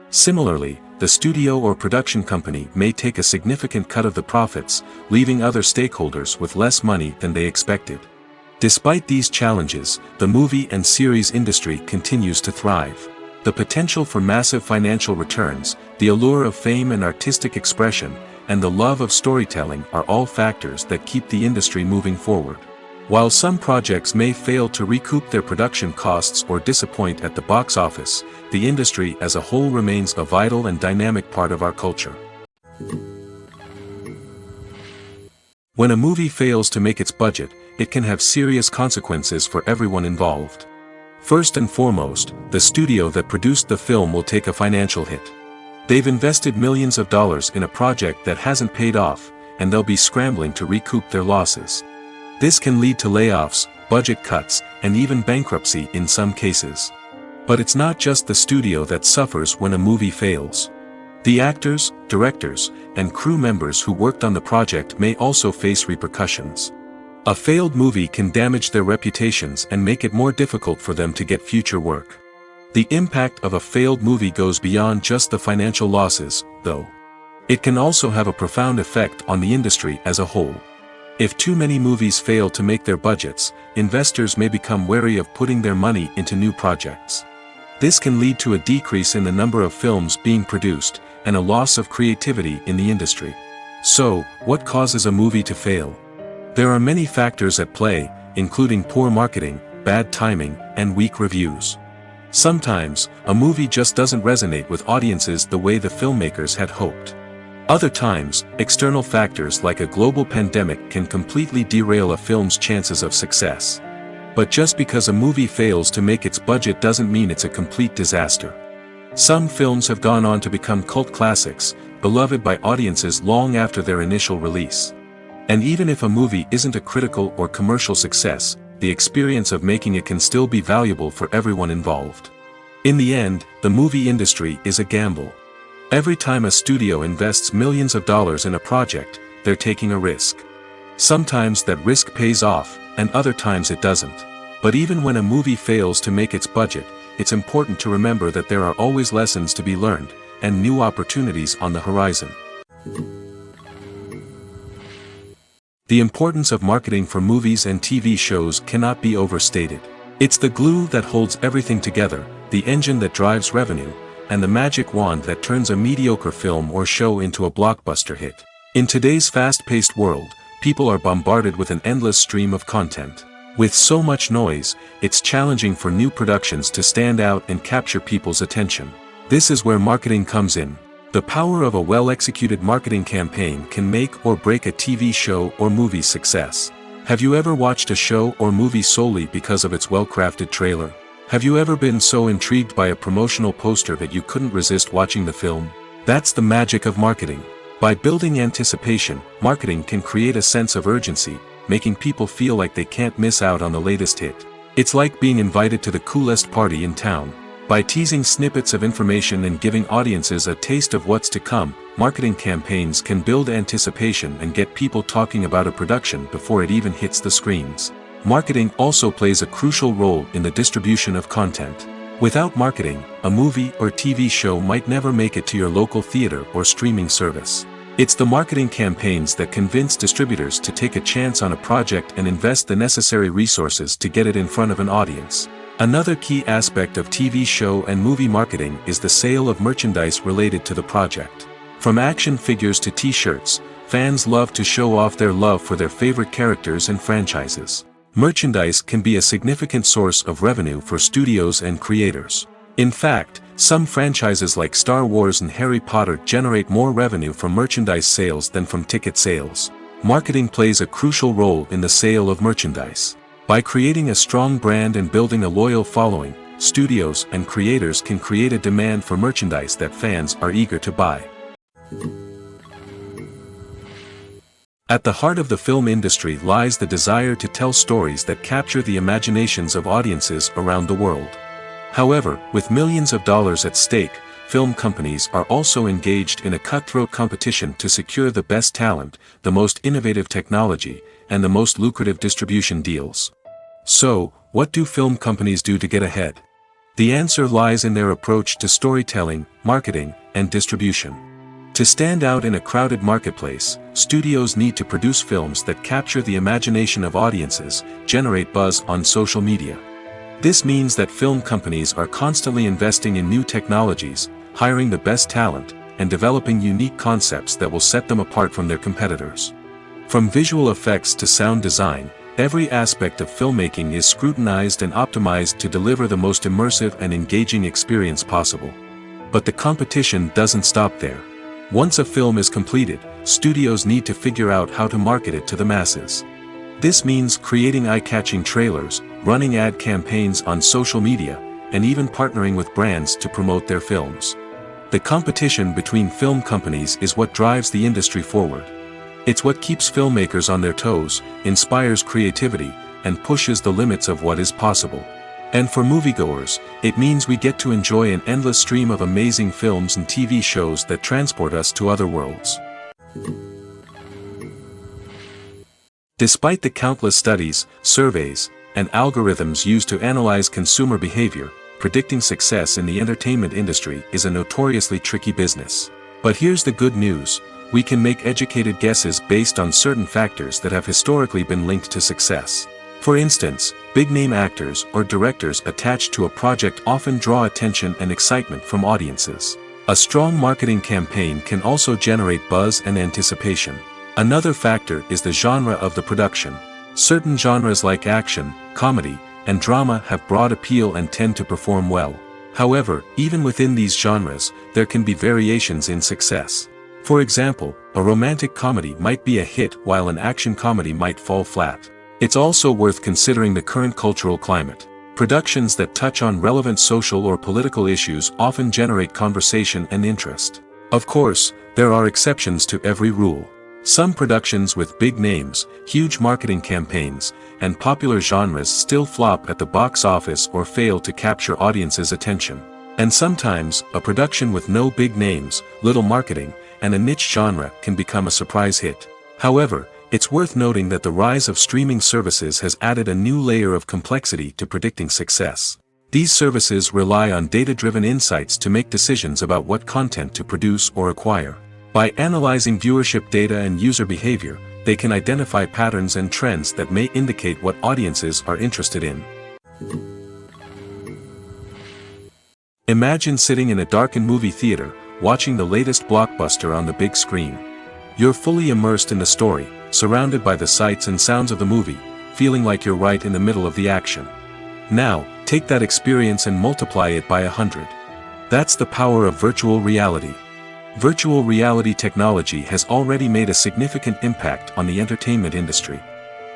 Similarly, the studio or production company may take a significant cut of the profits, leaving other stakeholders with less money than they expected. Despite these challenges, the movie and series industry continues to thrive. The potential for massive financial returns, the allure of fame and artistic expression, and the love of storytelling are all factors that keep the industry moving forward. While some projects may fail to recoup their production costs or disappoint at the box office, the industry as a whole remains a vital and dynamic part of our culture. When a movie fails to make its budget, it can have serious consequences for everyone involved. First and foremost, the studio that produced the film will take a financial hit. They've invested millions of dollars in a project that hasn't paid off, and they'll be scrambling to recoup their losses. This can lead to layoffs, budget cuts, and even bankruptcy in some cases. But it's not just the studio that suffers when a movie fails. The actors, directors, and crew members who worked on the project may also face repercussions. A failed movie can damage their reputations and make it more difficult for them to get future work. The impact of a failed movie goes beyond just the financial losses, though. It can also have a profound effect on the industry as a whole. If too many movies fail to make their budgets, investors may become wary of putting their money into new projects. This can lead to a decrease in the number of films being produced, and a loss of creativity in the industry. So, what causes a movie to fail? There are many factors at play, including poor marketing, bad timing, and weak reviews. Sometimes, a movie just doesn't resonate with audiences the way the filmmakers had hoped. Other times, external factors like a global pandemic can completely derail a film's chances of success. But just because a movie fails to make its budget doesn't mean it's a complete disaster. Some films have gone on to become cult classics, beloved by audiences long after their initial release. And even if a movie isn't a critical or commercial success, the experience of making it can still be valuable for everyone involved. In the end, the movie industry is a gamble. Every time a studio invests millions of dollars in a project, they're taking a risk. Sometimes that risk pays off, and other times it doesn't. But even when a movie fails to make its budget, it's important to remember that there are always lessons to be learned, and new opportunities on the horizon. The importance of marketing for movies and TV shows cannot be overstated. It's the glue that holds everything together, the engine that drives revenue, and the magic wand that turns a mediocre film or show into a blockbuster hit. In today's fast-paced world, people are bombarded with an endless stream of content. With so much noise, it's challenging for new productions to stand out and capture people's attention. This is where marketing comes in. The power of a well-executed marketing campaign can make or break a TV show or movie's success. Have you ever watched a show or movie solely because of its well-crafted trailer? Have you ever been so intrigued by a promotional poster that you couldn't resist watching the film? That's the magic of marketing. By building anticipation, marketing can create a sense of urgency, making people feel like they can't miss out on the latest hit. It's like being invited to the coolest party in town. By teasing snippets of information and giving audiences a taste of what's to come, marketing campaigns can build anticipation and get people talking about a production before it even hits the screens. Marketing also plays a crucial role in the distribution of content. Without marketing, a movie or TV show might never make it to your local theater or streaming service. It's the marketing campaigns that convince distributors to take a chance on a project and invest the necessary resources to get it in front of an audience. Another key aspect of TV show and movie marketing is the sale of merchandise related to the project. From action figures to t-shirts, fans love to show off their love for their favorite characters and franchises. Merchandise can be a significant source of revenue for studios and creators. In fact, some franchises like Star Wars and Harry Potter generate more revenue from merchandise sales than from ticket sales. Marketing plays a crucial role in the sale of merchandise. By creating a strong brand and building a loyal following, studios and creators can create a demand for merchandise that fans are eager to buy. At the heart of the film industry lies the desire to tell stories that capture the imaginations of audiences around the world. However, with millions of dollars at stake, film companies are also engaged in a cutthroat competition to secure the best talent, the most innovative technology, and the most lucrative distribution deals. So, what do film companies do to get ahead? The answer lies in their approach to storytelling, marketing, and distribution. To stand out in a crowded marketplace, studios need to produce films that capture the imagination of audiences, generate buzz on social media. This means that film companies are constantly investing in new technologies, hiring the best talent, and developing unique concepts that will set them apart from their competitors. From visual effects to sound design, every aspect of filmmaking is scrutinized and optimized to deliver the most immersive and engaging experience possible. But the competition doesn't stop there. Once a film is completed, studios need to figure out how to market it to the masses. This means creating eye-catching trailers, running ad campaigns on social media, and even partnering with brands to promote their films. The competition between film companies is what drives the industry forward. It's what keeps filmmakers on their toes, inspires creativity, and pushes the limits of what is possible. And for moviegoers, it means we get to enjoy an endless stream of amazing films and TV shows that transport us to other worlds. Despite the countless studies, surveys, and algorithms used to analyze consumer behavior, predicting success in the entertainment industry is a notoriously tricky business. But here's the good news: we can make educated guesses based on certain factors that have historically been linked to success. For instance, big-name actors or directors attached to a project often draw attention and excitement from audiences. A strong marketing campaign can also generate buzz and anticipation. Another factor is the genre of the production. Certain genres like action, comedy, and drama have broad appeal and tend to perform well. However, even within these genres, there can be variations in success. For example, a romantic comedy might be a hit while an action comedy might fall flat. It's also worth considering the current cultural climate. Productions that touch on relevant social or political issues often generate conversation and interest. Of course, there are exceptions to every rule. Some productions with big names, huge marketing campaigns, and popular genres still flop at the box office or fail to capture audiences' attention. And sometimes, a production with no big names, little marketing, and a niche genre can become a surprise hit. However, it's worth noting that the rise of streaming services has added a new layer of complexity to predicting success. These services rely on data-driven insights to make decisions about what content to produce or acquire. By analyzing viewership data and user behavior, they can identify patterns and trends that may indicate what audiences are interested in. Imagine sitting in a darkened movie theater, watching the latest blockbuster on the big screen. You're fully immersed in the story, surrounded by the sights and sounds of the movie, feeling like you're right in the middle of the action. Now, take that experience and multiply it by 100. That's the power of virtual reality. Virtual reality technology has already made a significant impact on the entertainment industry.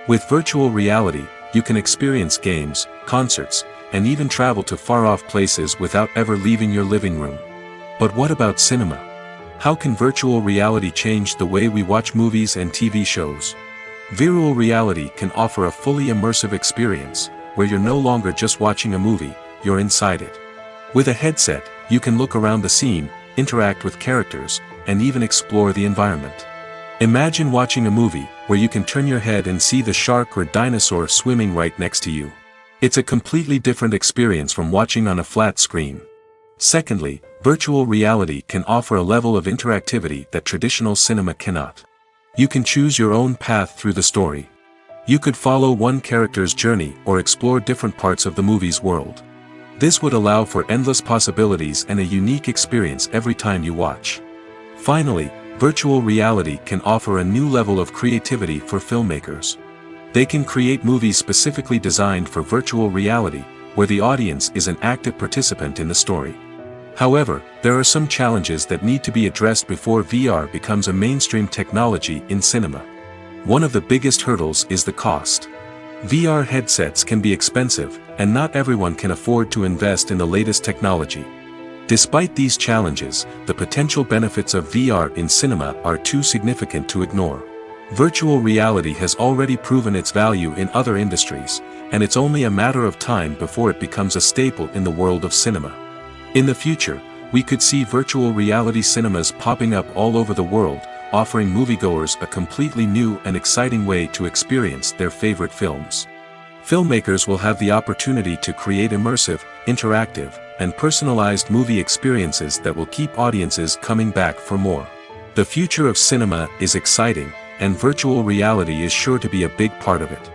With virtual reality, you can experience games, concerts, and even travel to far-off places without ever leaving your living room. But what about cinema? How can virtual reality change the way we watch movies and TV shows? Virtual reality can offer a fully immersive experience, where you're no longer just watching a movie, you're inside it. With a headset, you can look around the scene, interact with characters, and even explore the environment. Imagine watching a movie where you can turn your head and see the shark or dinosaur swimming right next to you. It's a completely different experience from watching on a flat screen. Secondly, virtual reality can offer a level of interactivity that traditional cinema cannot. You can choose your own path through the story. You could follow one character's journey or explore different parts of the movie's world. This would allow for endless possibilities and a unique experience every time you watch. Finally, virtual reality can offer a new level of creativity for filmmakers. They can create movies specifically designed for virtual reality, where the audience is an active participant in the story. However, there are some challenges that need to be addressed before VR becomes a mainstream technology in cinema. One of the biggest hurdles is the cost. VR headsets can be expensive, and not everyone can afford to invest in the latest technology. Despite these challenges, the potential benefits of VR in cinema are too significant to ignore. Virtual reality has already proven its value in other industries, and it's only a matter of time before it becomes a staple in the world of cinema. In the future, we could see virtual reality cinemas popping up all over the world, offering moviegoers a completely new and exciting way to experience their favorite films. Filmmakers will have the opportunity to create immersive, interactive, and personalized movie experiences that will keep audiences coming back for more. The future of cinema is exciting, and virtual reality is sure to be a big part of it.